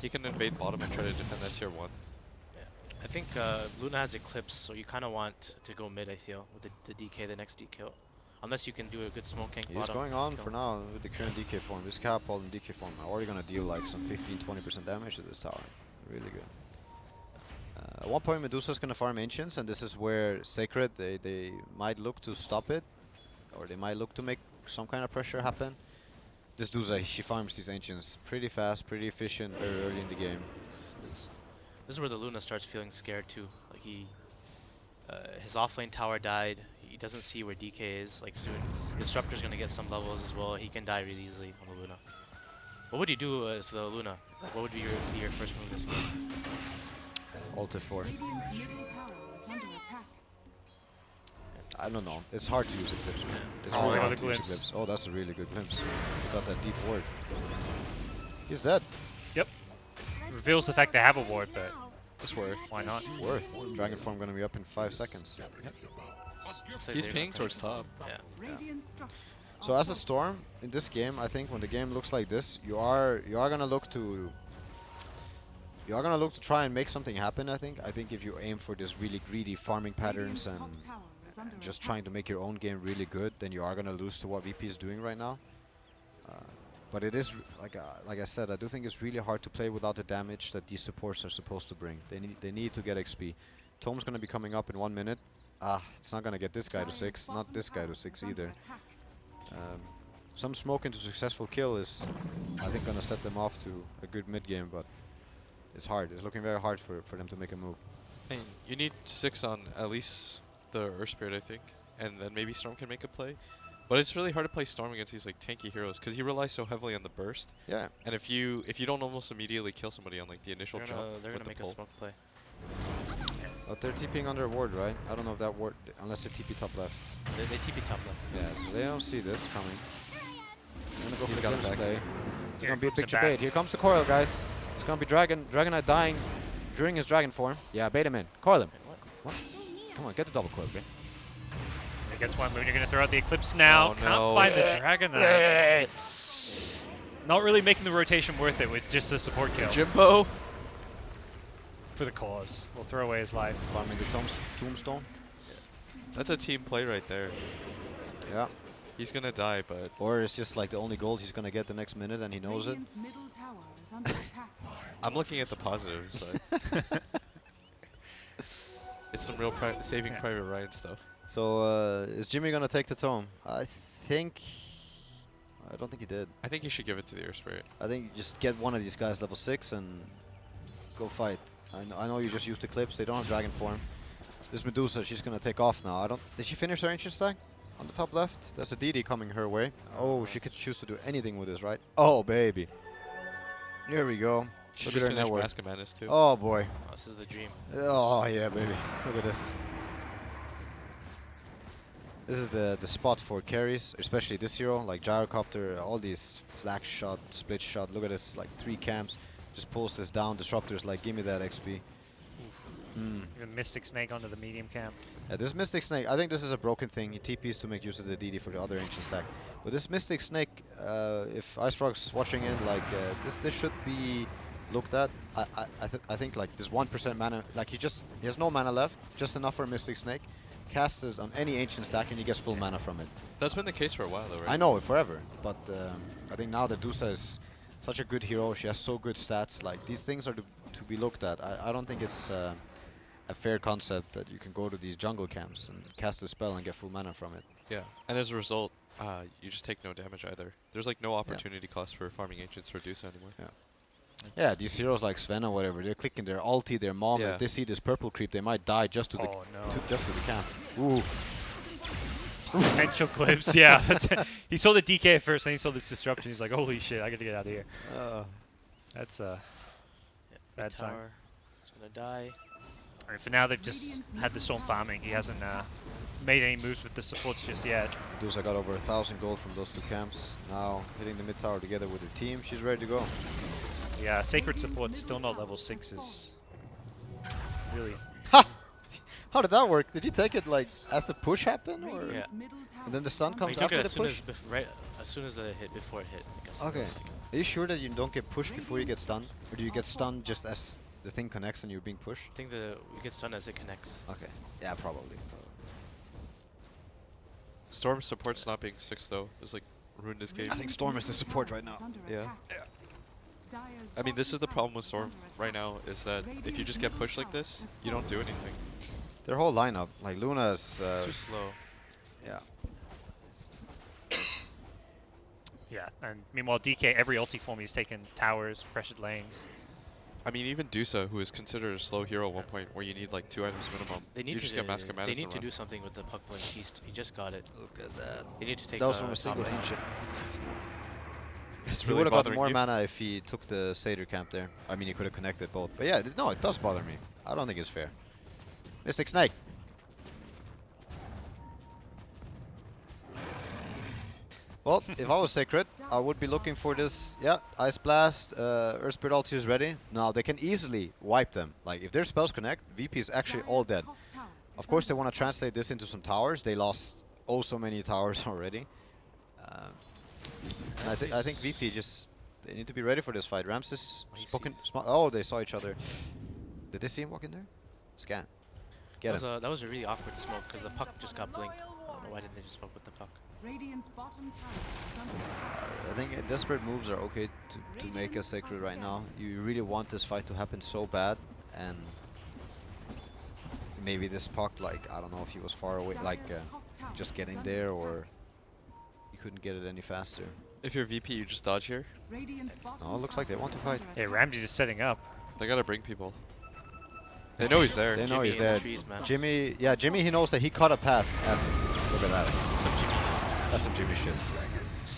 invade bottom and try to defend that tier 1. Yeah. I think Luna has Eclipse, so you kind of want to go mid, I feel, with the DK, the next DK. Unless you can do a good smoke gank He's bottom. going on kill. for now with the current DK form. This catapult in DK form are already gonna deal like some 15-20% damage to this tower. Really good. At one point Medusa's gonna farm Ancients, and this is where Sacred, they might look to stop it, or they might look to make some kind of pressure happen. This Duza, she farms these Ancients pretty fast, pretty efficient, very early in the game. This is where the Luna starts feeling scared too. Like his offlane tower died. He doesn't see where DK is. Like soon, Disruptor's gonna get some levels as well. He can die really easily on the Luna. What would you do as the Luna? Like, what would be your first move this game? Ult F4. I don't know. It's hard to use Eclipse, man. It's Oh, really another hard to use glimpse. Eclipse. Oh, that's a really good glimpse. He got that deep ward. He's dead. Yep. Reveals the fact they have a ward, but It's worth. why not? Worth. Dragon Form gonna be up in 5 seconds. So He's they're pinging not towards pushing. top. Yeah. So as a Storm in this game, I think when the game looks like this, you are gonna look to try and make something happen. I think if you aim for this really greedy farming patterns and just trying to make your own game really good, then you are gonna lose to what VP is doing right now. But it is like I said, I do think it's really hard to play without the damage that these supports are supposed to bring. They need to get XP. Tome's gonna be coming up in 1 minute. It's not gonna get this guy to 6, not this guy to 6 either. Some smoke into successful kill is, I think, gonna set them off to a good mid game, but it's hard. It's looking very hard for them to make a move. I mean, you need 6 on at least the Earth Spirit, I think, and then maybe Storm can make a play. But it's really hard to play Storm against these like tanky heroes because he relies so heavily on the burst. Yeah. And if you don't almost immediately kill somebody on like the initial They're jump, gonna with the make a pull. smoke play. But they're TPing under ward, right? I don't know if that ward, unless they TP top left. They TP top left. Yeah, so they don't see this coming. They're gonna go He's for got the it glimpse back. play. It's Here gonna be a comes big it back. debate. Here comes the coil, guys. It's gonna be Dragonite dying during his dragon form. Yeah, bait him in. Coil him. Wait, what? Come on, get the double coil, man. It gets one moon. You're going to throw out the Eclipse now. Oh, Can't no. find the Dragonite. Not really making the rotation worth it with just a support kill. Jimbo. For the cause. Will throw away his life. Farming the tombstone. That's a team play right there. Yeah. He's gonna die, but Or it's just like the only gold he's gonna get the next minute and he knows it. Radiant's middle tower is under attack. I'm looking at the positives side. It's some real saving Private Ryan stuff. So is Jimmy gonna take the tome? I don't think he did. I think you should give it to the Earth Spirit. I think you just get one of these guys level 6 and go fight. I know you just used Eclipse. They don't have Dragon form. This Medusa, she's gonna take off now. Did she finish her ancient stack? On the top left, there's a DD coming her way. Oh, she could choose to do anything with this, right? Oh, baby. Here we go. She Look just at her finished network. Mask of Madness too. Oh boy. Oh, this is the dream. Oh yeah, baby. Look at this. This is the spot for carries, especially this hero, like Gyrocopter, all these flash shot, split shot. Look at this, like 3 camps. Just pulls this down. Disruptors like, give me that XP. Even Mystic Snake onto the medium camp. Yeah, this Mystic Snake, I think this is a broken thing. He TPs to make use of the DD for the other ancient stack. But this Mystic Snake, if Ice Frog's watching it, like this should be looked at. I think like this 1% mana, like he has no mana left, just enough for a Mystic Snake. Casts it on any ancient stack and he gets full mana from it. That's been the case for a while though, right? I know, forever. But I think now that Dusa is such a good hero, she has so good stats, like these things are to be looked at. I don't think it's a fair concept that you can go to these jungle camps and cast a spell and get full mana from it. Yeah, and as a result, you just take no damage either. There's like no opportunity cost for farming ancients for Dusa anymore. Yeah. Yeah, these heroes like Sven or whatever, they're clicking their ulti, their mom. Yeah. If they see this purple creep, they might die just to Oh, no. just to the camp. Ooh. Potential clips, yeah. He saw the DK at first, then he saw this disruption. He's like, holy shit, I gotta get out of here. That's bad time. Tower. It's gonna die. Alright, for now, they've just had the Storm farming. He hasn't made any moves with the supports just yet. Dusa got over 1,000 gold from those 2 camps. Now hitting the mid tower together with her team. She's ready to go. Yeah, Sacred support still not level 6 is really... Ha! How did that work? Did you take it like as the push happened, or Yeah. and then the stun He comes took after it the as soon push? as soon as the hit, before it hit. Like a Okay. second. Are you sure that you don't get pushed before you get stunned, or do you get stunned just as the thing connects and you're being pushed? I think we get stunned as it connects. Okay. Yeah, probably. Storm support's not being 6 though. It's like ruined this game. I think Storm is the support right now. Yeah. I mean, this is the problem with Storm right now, is that if you just get pushed like this, you don't do anything. Their whole lineup, like Luna's, It's too slow. yeah. Yeah, and meanwhile, DK, every ulti form, he's taken towers, pressured lanes. I mean, even Dusa, who is considered a slow hero at one point, where you need like 2 items minimum, They need you to just get Mask of they Madness need and to run. do something with the puck blink. He just got it. Look at that. They need to take That was the from a top single lane. ancient. It's He really would have got bothering more you. mana if he took the Satyr camp there. I mean, he could have connected both. But yeah, no, it does bother me. I don't think it's fair. Mystic Snake. Well, if I was Sacred, I would be looking for this. Yeah, Ice Blast, Earth Spirit ulti is ready. Now, they can easily wipe them. Like, if their spells connect, VP is actually all dead. Of course, they want to translate this into some towers. They lost oh so many towers already. And I think VP just, they need to be ready for this fight. Ramses, oh, they saw each other. Did they see him walk in there? Scan. Get him. That was a really awkward smoke because the puck just got blinked. I don't know why didn't they just smoke with the puck. Radiant's bottom tower is under attack. I think desperate moves are okay to make a Sacred right now. You really want this fight to happen so bad, and maybe this puck, like, I don't know if he was far away, like just getting there, or you couldn't get it any faster. If you're VP, you just dodge here. Radiant's bottom No, it looks like they tower want to is fight. under Yeah, attack. Ramsey's just setting up. They gotta bring people. They know he's there. They know Jimmy he's in the there. trees, man. Jimmy, yeah, Jimmy, he knows that he cut a path. Look at that. That's some Jimmy shit.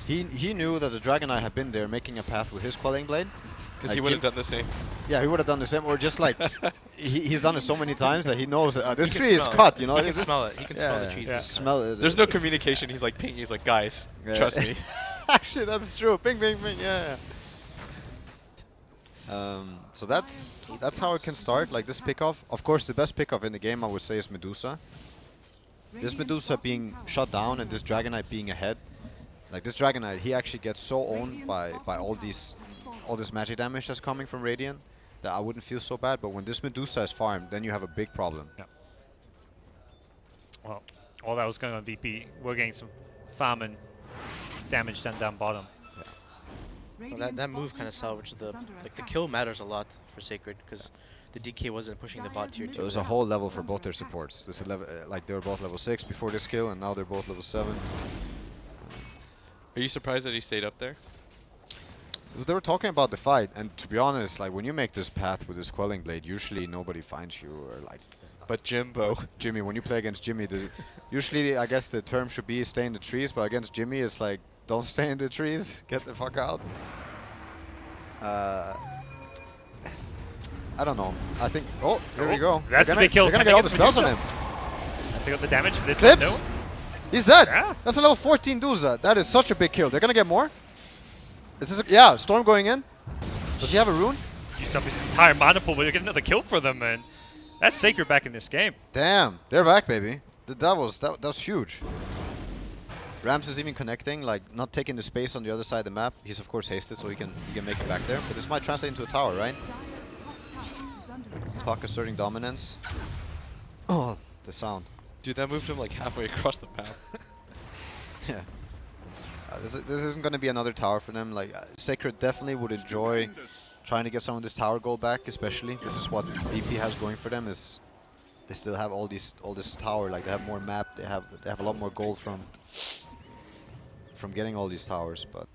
He knew that the Dragon Knight had been there making a path with his Quelling Blade. Because Like he would have Jim- done the same. Yeah, he would have done the same, or just like he's done it so many times that he knows that, this He can tree is smell it. cut. You know, He can This- smell it. He can smell the yeah, trees. Yeah. Smell it. There's no communication. He's like pinging. He's like, guys, Yeah. trust me. Actually, that's true. Ping, ping, ping. Yeah. So that's how it can start. Like this pickoff. Of course, the best pickoff in the game, I would say, is Medusa. This Radiant's Medusa bottom being tower shut is down under and this attack. Dragon Knight being ahead. Like this Dragon Knight, he actually gets so owned Radiant's by bottom all tower these has fallen. all this magic damage that's coming from Radiant that I wouldn't feel so bad. But when this Medusa is farmed, then you have a big problem. Yeah. Well, all that was going on VP. We're getting some farm and damage done down bottom. Well, that move kind of salvaged the kill matters a lot for Sacred because the DK wasn't pushing the bot tier 2. It was a whole level for both their supports. This is level, like they were both level 6 before this kill, and now they're both level 7. Are you surprised that he stayed up there? They were talking about the fight, and to be honest, like when you make this path with this Quelling Blade, usually nobody finds you, or like. But Jimbo. Jimmy, when you play against Jimmy, usually I guess the term should be stay in the trees, but against Jimmy it's like don't stay in the trees, get the fuck out. I don't know. I think. Oh, here we go. That's a big kill. They're gonna get all the spells on him. They got the damage for this Clips. one. No? He's dead. Yeah. That's a level 14 Duza. That is such a big kill. They're gonna get more. This is yeah. Storm going in. Does he have a rune? Use up his entire mana pool, but you get another kill for them, man. That's Sacred back in this game. Damn, they're back, baby. That was huge. Rams is even connecting, like not taking the space on the other side of the map. He's of course hasted, so he can make it back there. But this might translate into a tower, right? Puck asserting dominance. Oh, the sound. Dude, that moved him like halfway across the map. Yeah. This isn't going to be another tower for them. Like Sacred definitely would enjoy trying to get some of this tower gold back, especially. This is what VP has going for them, is they still have all this tower. Like they have more map. They have a lot more gold from getting all these towers. But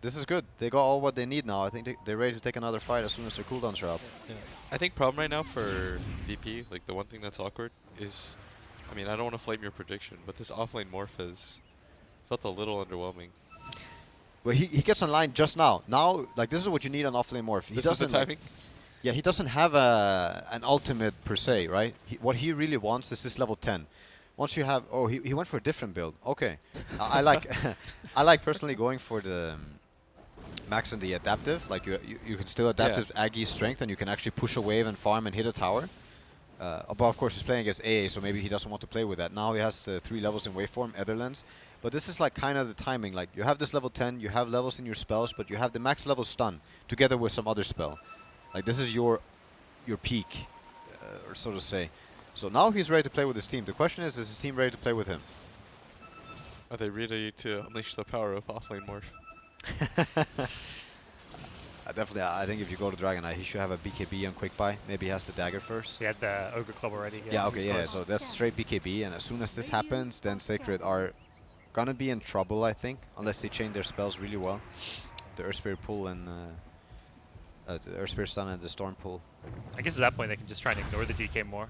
this is good. They got all what they need now. I think they're ready to take another fight as soon as their cooldowns are up. Yeah. I think problem right now for VP, like the one thing that's awkward is, I mean, I don't want to flame your prediction, but this offlane morph has felt a little underwhelming. Well, he gets online just now. Now, like this is what you need on offlane morph. He This is the doesn't timing? yeah, he doesn't have an ultimate per se, right? What he really wants is this level 10. Once you have, oh, he went for a different build. Okay, I like I like personally going for the max and the adaptive. Like you can still adaptive Aggie's strength, and you can actually push a wave and farm and hit a tower. But of course he's playing against AA, so maybe he doesn't want to play with that. Now he has the 3 levels in waveform, Etherlands. But this is like kind of the timing. Like you have this level 10, you have levels in your spells, but you have the max level stun together with some other spell. Like this is your peak, or so to say. So now he's ready to play with his team. The question is his team ready to play with him? Are they ready to unleash the power of offlane morph? Definitely, I think if you go to Dragon Eye, he should have a BKB on quick buy. Maybe he has the dagger first. He had the Ogre Club already. Yeah, okay, he's yeah. close. So that's straight BKB, and as soon as this happens, then Sacred are gonna be in trouble, I think, unless they chain their spells really well. The Earth Spirit pull and the Earth Spirit stun and the Storm pull. I guess at that point they can just try and ignore the DK more.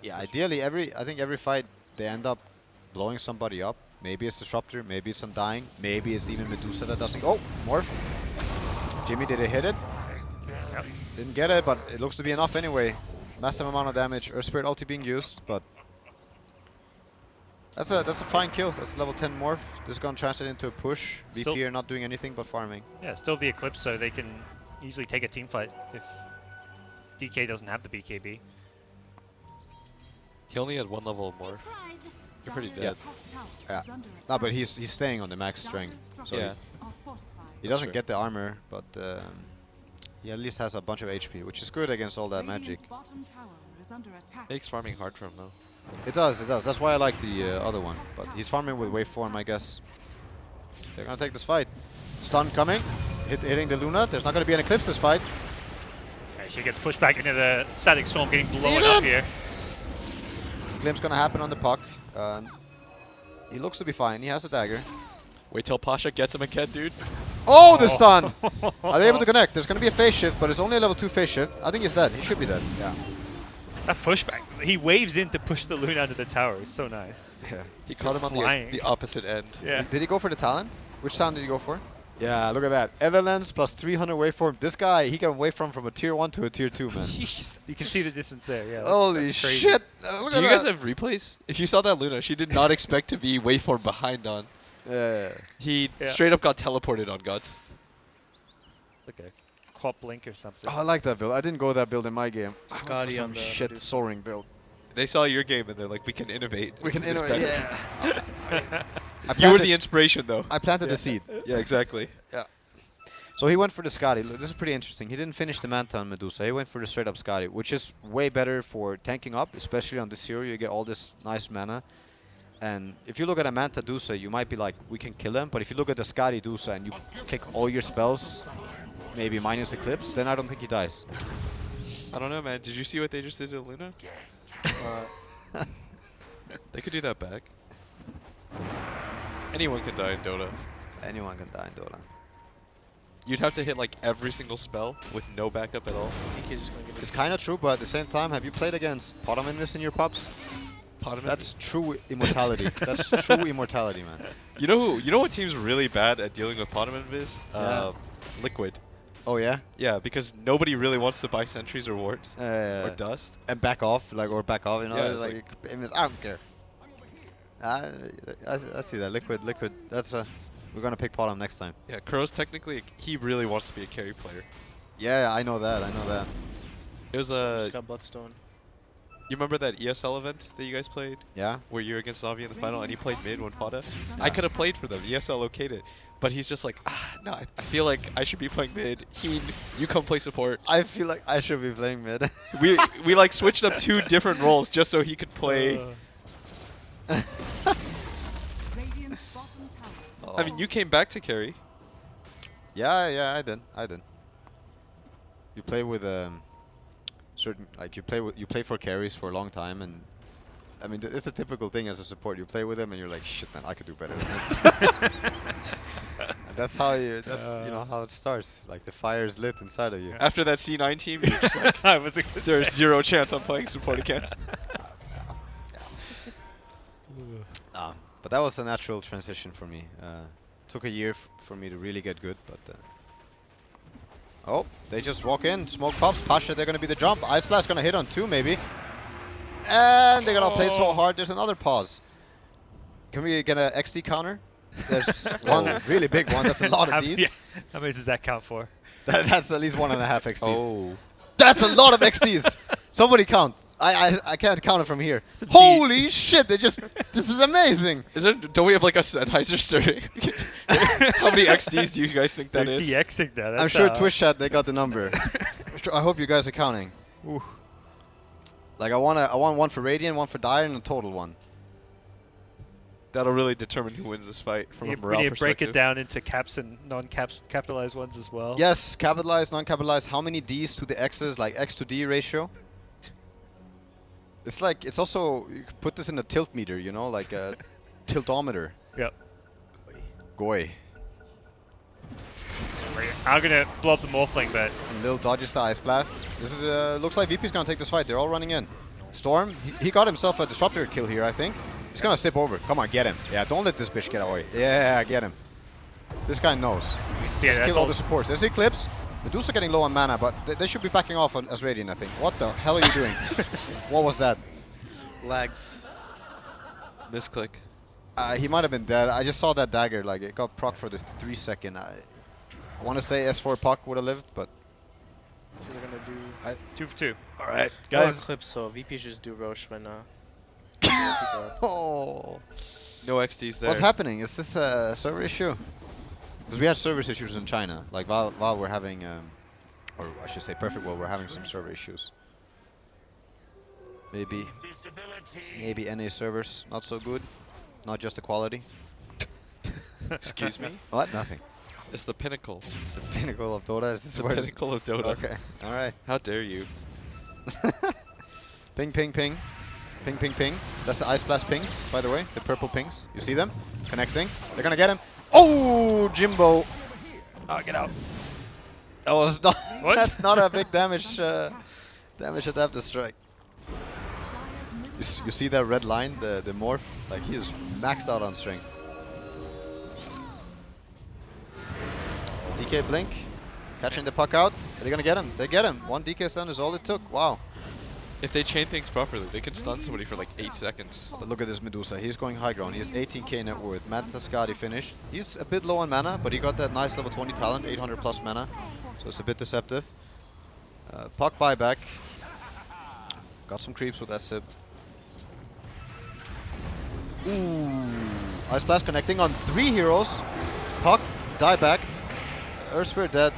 Yeah, ideally, I think every fight they end up blowing somebody up. Maybe it's Disruptor, maybe it's Undying, maybe it's even Medusa that doesn't. Oh, Morph. Jimmy, did it hit it? Yep. Didn't get it, but it looks to be enough anyway. Massive amount of damage. Earth Spirit ulti being used, but that's a fine kill. That's a level 10 morph. This is gonna translate into a push. Still VP are not doing anything but farming. Yeah, still the Eclipse, so they can easily take a team fight if DK doesn't have the BKB. He only had 1 level more. You're pretty dead. Yeah. No, but he's staying on the max strength, so Yeah. he doesn't true. get the armor, but he at least has a bunch of HP, which is good against all that magic. Makes farming hard for him though. It does, it does. That's why I like the other one. But he's farming with waveform, I guess. They're gonna take this fight. Stun coming, hitting the Luna. There's not gonna be an Eclipse this fight. Okay, she gets pushed back into the Static Storm, getting blown Leave up him! here. Glimpse gonna happen on the puck. He looks to be fine. He has a dagger. Wait till Pasha gets him again, dude. Oh, the stun! Are they able to connect? There's gonna be a phase shift, but it's only a level 2 phase shift. I think he's dead. He should be dead. Yeah. That pushback. He waves in to push the Luna into the tower. It's so nice. Yeah. He caught him on flying. the opposite end. Yeah. Did he go for the talent? Which talent did he go for? Yeah, look at that. Etherlands plus 300 waveform. This guy, he can waveform from a tier 1 to a tier 2, man. Jeez. You can see the distance there. Yeah. Holy that's crazy. shit! Look Do at you guys that. have replays? If you saw that Luna, she did not expect to be waveform behind on. Yeah. He Yeah. straight up got teleported on Guts. Okay. Quad blink or something. Oh, I like that build. I didn't go that build in my game. I went for Scotty some on the shit Medusa. soaring build. They saw your game and they're like, we can innovate. We can It's innovate. better." Yeah. You were the inspiration though. I planted the seed. Yeah, exactly. Yeah. So he went for the Skadi. Look, this is pretty interesting. He didn't finish the Manta on Medusa. He went for the straight up Skadi, which is way better for tanking up, especially on this hero. You get all this nice mana. And if you look at a Manta Dusa, you might be like, we can kill him. But if you look at the Skadi Dusa and you click all your spells, maybe minus Eclipse, then I don't think he dies. I don't know, man. Did you see what they just did to Luna? They could do that back. Anyone could die in Dota. Anyone can die in Dota. You'd have to hit like every single spell with no backup at all. I think he's just gonna give it. It's kind of true, but at the same time, have you played against Potominus in your pubs? That's true immortality. That's true immortality, man. You know who? You know what team's really bad at dealing with Potomin Viz? Yeah. Liquid. Oh yeah? Yeah, because nobody really wants to buy sentries or wards or dust. And back off, or back off, you know? Yeah, it's like, I don't care. I see that. Liquid. That's we're gonna pick Potom next time. Yeah, Crow's technically, he really wants to be a carry player. Yeah, I know that. It was Just got Bloodstone. You remember that ESL event that you guys played? Yeah? Where you were against Navi in the final and he played mid when Fada? I could have played for them. ESL okayed it. But he's just like, no, I feel like I should be playing mid. You come play support. I feel like I should be playing mid. we like switched up 2 different roles just so he could play. Radiant's bottom tower. I mean, you came back to carry. Yeah, I did. You play with certain, like you play for carries for a long time, and I mean it's a typical thing as a support. You play with them and you're like, shit, man, I could do better than this. And that's how you know how it starts. Like the fire is lit inside of you. After that C9 team, you're just like, there's 0 chance I'm playing support again. But that was a natural transition for me. Took a year for me to really get good, but oh, they just walk in, smoke pops, Pasha, they're gonna be the jump. Ice Blast gonna hit on 2 maybe. And they're gonna play so hard, there's another pause. Can we get an XD counter? There's one really big one, that's a lot of these. How many does that count for? That's at least 1.5 XDs. Oh. That's a lot of XDs! Somebody count. I can't count it from here. Holy shit, this is amazing! Don't we have like a Sennheiser starting? How many XDs do you guys think that They're is? DXing that. I'm sure Twitch chat, they got the number. I hope you guys are counting. Ooh. Like I want one for Radiant, one for Dire, and a total one. That'll really determine who wins this fight from a morale We need to break perspective. it down into caps and non-capitalized ones as well. Yes, capitalized, non-capitalized. How many D's to the X's, like X to D ratio? It's like, it's also, you could put this in a tilt meter, you know, like a tiltometer. Yep. Goy. I'm gonna blow up the Morphling, but And Lil dodges the Ice Blast. This is, looks like VP's gonna take this fight. They're all running in. Storm, he got himself a disruptor kill here, I think. He's gonna sip over. Come on, get him. Yeah, don't let this bitch get away. Yeah, get him. This guy knows. yeah, Kill all the supports. There's Eclipse. Medusa getting low on mana, but they should be backing off as Radiant, I think. What the hell are you doing? What was that? Lags. Misclick. He might have been dead. I just saw that dagger. Like, it got proc for the 3 second. I want to say S4 Puck would have lived, but... So they're gonna do. 2 for 2. All right, Guys. guys. Clips, so VP should just do Roche when. Oh. No XDs there. What's happening? Is this a server issue? Because we had service issues in China. Like, while we're having... or I should say Perfect World, we're having some server issues. Maybe NA servers not so good. Not just the quality. Excuse me? What? Nothing. It's the pinnacle. The pinnacle of Dota. Is this The where pinnacle of Dota. Okay. All right. How dare you? Ping, ping, ping. Ping, ping, ping. That's the Ice Blast pings, by the way. The purple pings. You see them? Connecting. They're gonna get him. Oh, Jimbo. Oh, get out. That was not. What? That's not a big damage. Damage adaptive strike. You see that red line, the morph? Like, he is maxed out on strength. DK blink, catching the puck out. Are they gonna get him? They get him. 1 DK stun is all it took. Wow. If they chain things properly, they can stun somebody for like 8 seconds. But look at this Medusa. He's going high ground. He has 18k net worth. Manta Skadi finished. He's a bit low on mana, but he got that nice level 20 talent, 800 plus mana. So it's a bit deceptive. Puck buyback. Got some creeps with that sip. Ooh. Ice Blast connecting on 3 heroes. Puck, die backed. Earth Spirit dead.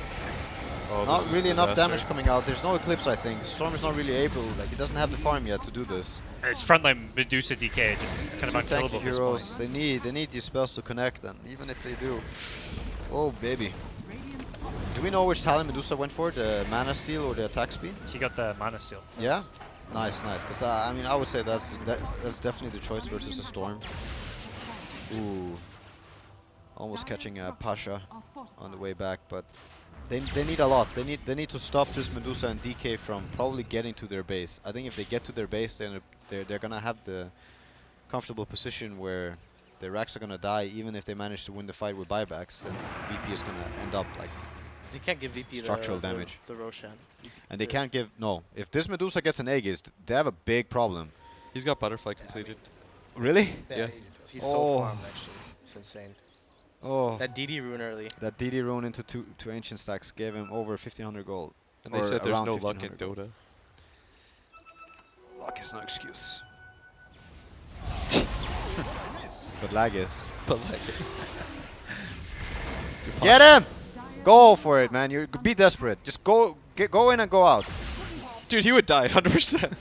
Oh, Not this is really a enough disaster. damage coming out. There's no Eclipse, I think. Storm is not really able. Like, he doesn't have the farm yet to do this. It's frontline Medusa DK, just kind of Two unkillable tanky at this heroes. point. They need these spells to connect, and even if they do, oh baby. Radiant's top Do we know which talent Medusa went for? The mana steal or the attack speed? She got the mana steal. Yeah. Nice, nice. Because I mean, I would say that's definitely the choice versus a Storm. Ooh. Almost catching a Pasha are fortified. on the way back, but they need a lot. They need to stop this Medusa and DK from probably getting to their base. I think if they get to their base, then they're gonna have the comfortable position where their racks are gonna die, even if they manage to win the fight with buybacks. Then VP is gonna end up like, You can't give VP Structural damage. The Roshan. and they can't give no. If this Medusa gets an Aegis, they have a big problem. He's got butterfly completed. Really? Yeah. He's Oh. so farmed, actually. It's insane. Oh, That DD rune early. that DD rune into two ancient stacks gave him over 1500 gold. And they Or said there's around no luck in 1500 gold. Dota. Luck is no excuse. But lag is. But like it's Get him! Go for it, man. You be desperate. Just go in and go out. dude, he would die 100%.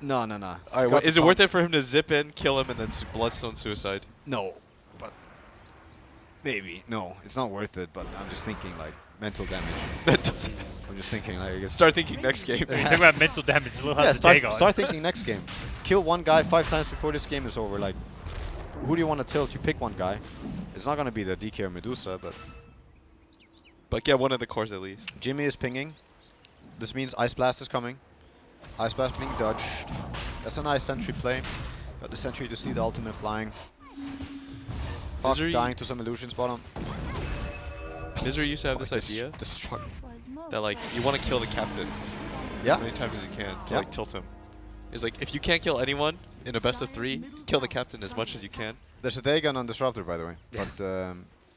No, no, no. All right, is it worth it for him to zip in, kill him, and then bloodstone suicide? No, but maybe. No, it's not worth it. But I'm just thinking like mental damage. I'm just thinking like it's Start thinking next game. You're talking about mental damage, Lil yeah. has a Dagon. Start thinking next game. Kill one guy 5 times before this game is over. Like, who do you want to tilt? You pick one guy. It's not gonna be the DK or Medusa, but But get one of the cores at least. Jimmy is pinging. This means Ice Blast is coming. Ice Blast being dodged. That's a nice sentry play. Got the sentry to see the ultimate flying. Hawk Misery- dying to some illusions bottom. Misery used to have this Like idea destruct. that like you want to kill the captain Yeah. as many times as you can to Yeah. like tilt him. It's like if you can't kill anyone in a best of 3, kill the captain as much as you can. There's a Dagon on Disruptor, by the way. Yeah.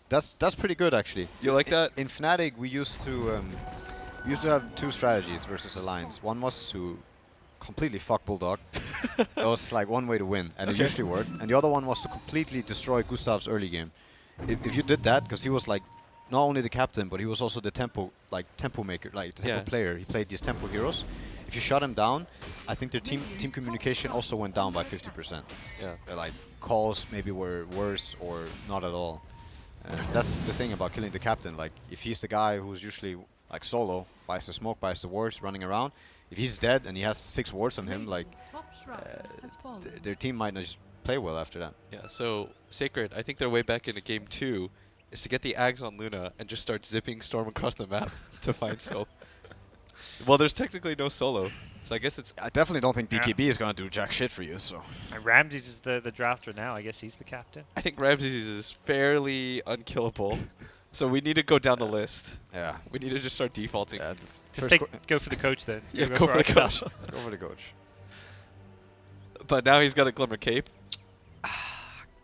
But that's pretty good actually. You like that? In Fnatic, we used to have 2 strategies versus Alliance. One was to completely fuck Bulldog. That was like one way to win, and it usually worked. And the other one was to completely destroy Gustav's early game. If you did that, because he was like not only the captain, but he was also the tempo maker, like tempo Yeah. player. He played these tempo heroes. If you shut him down, I think their team communication also went down by 50%. Yeah. Like calls maybe were worse or not at all. And that's the thing about killing the captain. Like if he's the guy who's usually like solo, buys the smoke, buys the wards, running around. If he's dead and he has 6 wards on him, like Radiant's top shrine has fallen. their team might not just play well after that. Yeah, so Sacred, I think their way back into game 2 is to get the Ags on Luna and just start zipping Storm across the map to find Soul. Well, there's technically no solo, so I guess it's... I definitely don't think Yeah. BKB is gonna do jack shit for you. So And Ramses is the drafter now. I guess he's the captain. I think Ramses is fairly unkillable, so we need to go down the list. yeah, We need to just start defaulting. Just go for the coach then. Yeah, go for the coach. Go for the coach. But now he's got a Glimmer Cape.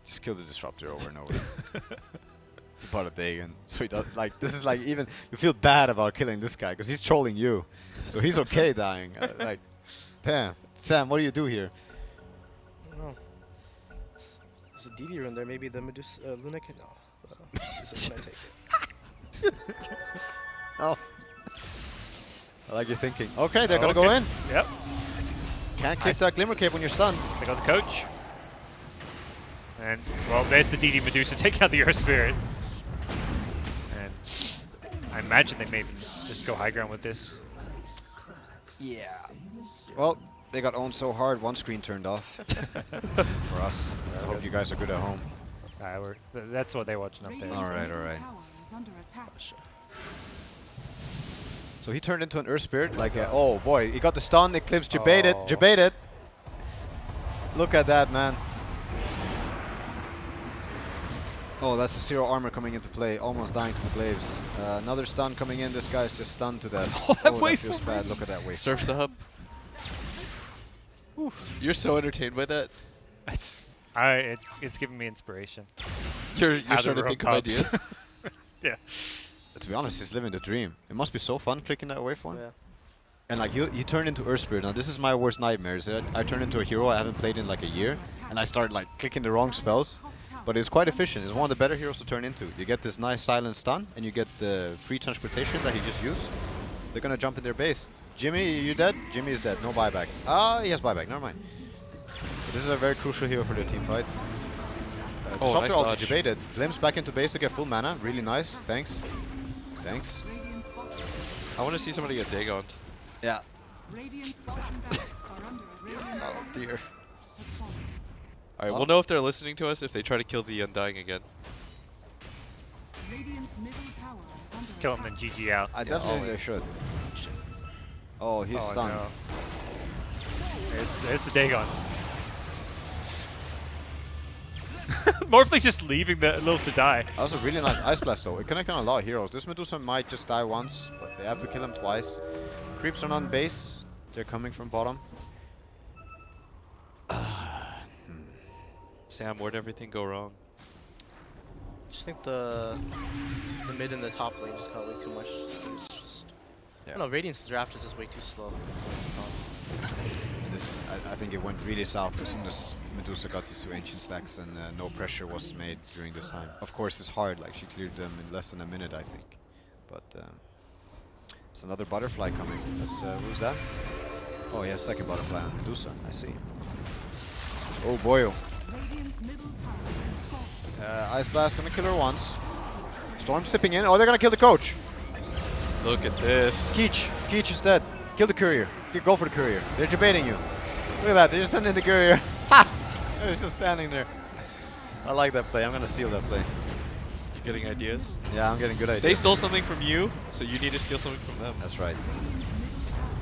Just kill the disruptor over and over. He bought a Dagon, so he does like this is like even you feel bad about killing this guy because he's trolling you, so he's okay dying. Like, damn, Sam, what do you do here? I don't know. There's a DD rune there. Maybe the Medusa Luna can. No. Medusa's gonna take it. Oh, I like your thinking. Okay, they're Oh, gonna go okay. in. Yep. Can't click that Glimmer Cape when you're stunned. They got the coach. And, well, there's the DD Medusa taking out the Earth Spirit. And I imagine they maybe just go high ground with this. Yeah. Well, they got owned so hard, one screen turned off for us. I hope you guys are good at home. That's what they're watching up there. Radiant's Alright, middle alright. tower is under attack. So he turned into an Earth Spirit, like, oh boy, he got the stun, Eclipse, jebaited, Oh. jebaited. Look at that, man. Oh, that's the 0 armor coming into play, almost dying to the Glaives. Another stun coming in, this guy's just stunned to death. Oh, that that wave feels bad, look at that wave. Surf's up. You're so entertained by that. It's giving me inspiration. You're How the starting to rope think of pops. ideas. Yeah. To be honest, he's living the dream. It must be so fun clicking that waveform. Yeah. And like you turn into Earth Spirit. Now this is my worst nightmare. Is that I turn into a hero I haven't played in like a year, and I start like clicking the wrong spells. but it's quite efficient. It's one of the better heroes to turn into. You get this nice silent stun, and you get the free transportation that he just used. They're gonna jump in their base. Jimmy, you dead? Jimmy is dead. No buyback. Ah, he has buyback. Never mind. But this is a very crucial hero for their team fight. Oh, Disruptor nice ulti dodge. debated. Glimpse back into base to get full mana. Really nice. Thanks. Thanks. I want to see somebody get Dagon. Yeah. Radiant's bottom barracks are under a Oh dear. has fallen. Alright, Oh. we'll know if they're listening to us if they try to kill the Undying again. Radiant's middle tower is under Just kill him attack. and GG out. I definitely think they should. Oh, he's stunned. no. There's the Dagon. Morphley's just leaving the little to die. That was a really nice Ice Blast though. It connected on a lot of heroes. This Medusa might just die once, but they have to kill him twice. Creeps are not on base. They're coming from bottom. Sam, where'd everything go wrong? I just think the mid and the top lane just got way too much. It's just, I don't know, Radiant's draft is just way too slow. This, I think it went really south as soon as Medusa got these two ancient stacks and no pressure was made during this time. Of course, it's hard. Like she cleared them in less than a minute, I think. But it's another butterfly coming. That's, who's that? Oh, he has a second butterfly on Medusa. I see. Oh boy. Radiant's middle tower has fallen. Ice Blast gonna kill her once. Storm sipping in. Oh, they're gonna kill the coach. Look at this. Keech is dead. Kill the courier. Go for the courier. They're debating you. Look at that. They're just sending the courier. Ha! They're just standing there. I like that play. I'm gonna steal that play. You getting ideas? Yeah, I'm getting good ideas. They stole something from you, so you need to steal something from them. That's right.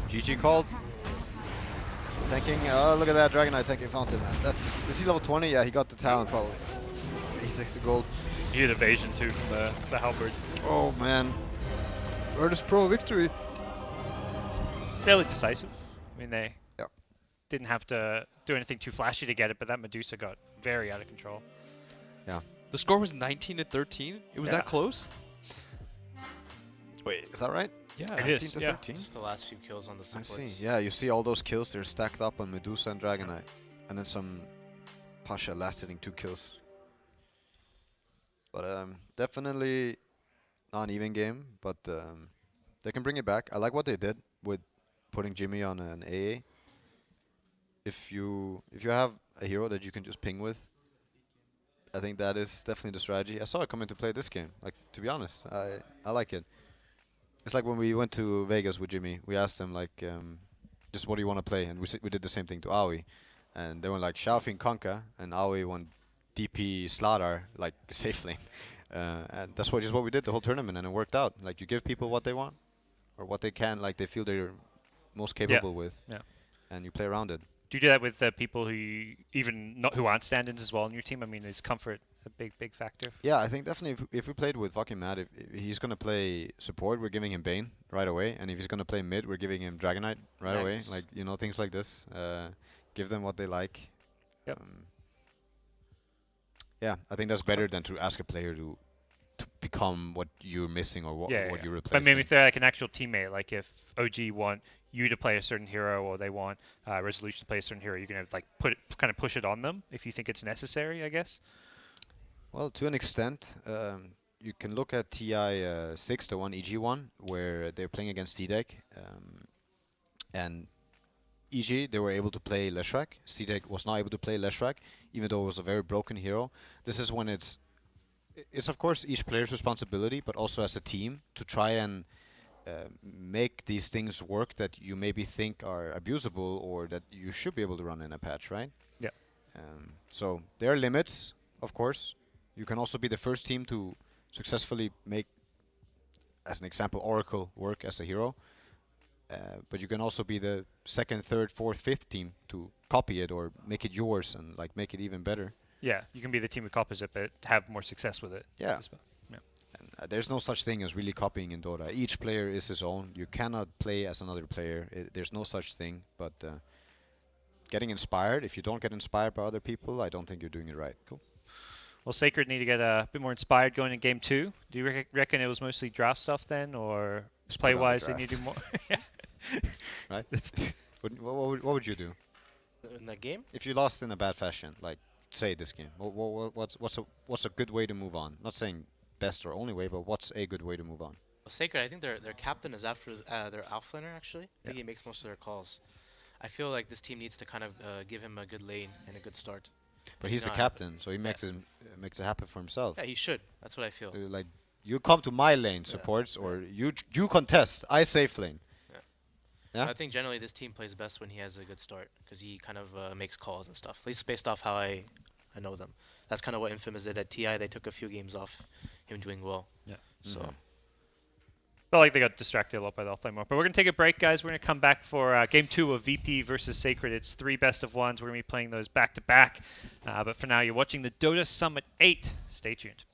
GG called. Tanking. Oh, look at that Dragonite tanking Fountain, man. Is he level 20? Yeah, he got the talent probably. He takes the gold. He had evasion too from the halberd. Oh man. Virtus.pro victory. Fairly decisive. I mean, they Yep. didn't have to do anything too flashy to get it, but that Medusa got very out of control. Yeah. The score was 19-13. It was Yeah. that close? Wait, is that right? Yeah. It 19 is, to yeah. 13? Just the last few kills on the I supports. see. Yeah, you see all those kills. They're stacked up on Medusa and Dragonite. And then some Pasha last hitting 2 kills. But definitely not an even game. But they can bring it back. I like what they did with putting Jimmy on an AA. If you have a hero that you can just ping with, I think that is definitely the strategy. I saw it come into play this game. Like, to be honest, I like it. It's like when we went to Vegas with Jimmy. We asked them like, just what do you want to play, and we did the same thing to Aoi, and they went like Xiaofing Conka, and Aoi won DP Sladar like safe lane, and that's just what we did the whole tournament, and it worked out. Like you give people what they want, or what they can, like they feel they're most capable with, Yeah. and you play around it. Do you do that with people who aren't stand-ins as well in your team? I mean, is comfort a big factor? Yeah, I think definitely if we played with fucking Matt, if he's gonna play support, we're giving him Bane right away, and if he's gonna play mid, we're giving him Dragonite right away. Nice. Like things like this. Give them what they like. Yep. Yeah, I think that's better than to ask a player to become what you're missing or what Yeah. you're But replacing. maybe if they're like an actual teammate, like if OG want you to play a certain hero or they want Resolution to play a certain hero, you're gonna like kind of push it on them if you think it's necessary, I guess. Well, to an extent, you can look at TI 6, the one EG1, where they're playing against C-Deck, and EG, they were able to play Leshrac. C-Deck was not able to play Leshrac, even though it was a very broken hero. This is when it's of course each player's responsibility, but also as a team to try and make these things work that you maybe think are abusable or that you should be able to run in a patch, right? Yeah. So there are limits, of course. You can also be the first team to successfully make, as an example, Oracle work as a hero. But you can also be the second, third, fourth, fifth team to copy it or make it yours and like make it even better. Yeah, you can be the team who copies it, but have more success with it. Yeah. as well. And there's no such thing as really copying in Dota. Each player is his own. You cannot play as another player. There's no such thing. But getting inspired, if you don't get inspired by other people, I don't think you're doing it right. Cool. Well, Sacred need to get a bit more inspired going in game 2. Do you reckon it was mostly draft stuff then, or Just put it on the play-wise they need to draft. do more? Right? What would you do In that game? if you lost in a bad fashion? Like say this game? What's a good way to move on? Not saying best or only way, but what's a good way to move on? Sacred, I think their captain is after their outlaner actually. I think he makes most of their calls. I feel like this team needs to kind of give him a good lane and a good start. But he's the not captain, so he makes it happen for himself. Yeah, he should. That's what I feel. Like, you come to my lane, supports, or you contest. I safe lane. Yeah. I think generally this team plays best when he has a good start because he kind of makes calls and stuff. At least based off how I know them. That's kind of what Infamous did at TI. They took a few games off him doing well. Yeah. So. Felt like they got distracted a lot by the offlane mode. But we're going to take a break, guys. We're going to come back for Game 2 of VP versus Sacred. It's 3 best-of-1s. We're going to be playing those back-to-back. But for now, you're watching the Dota Summit 8. Stay tuned.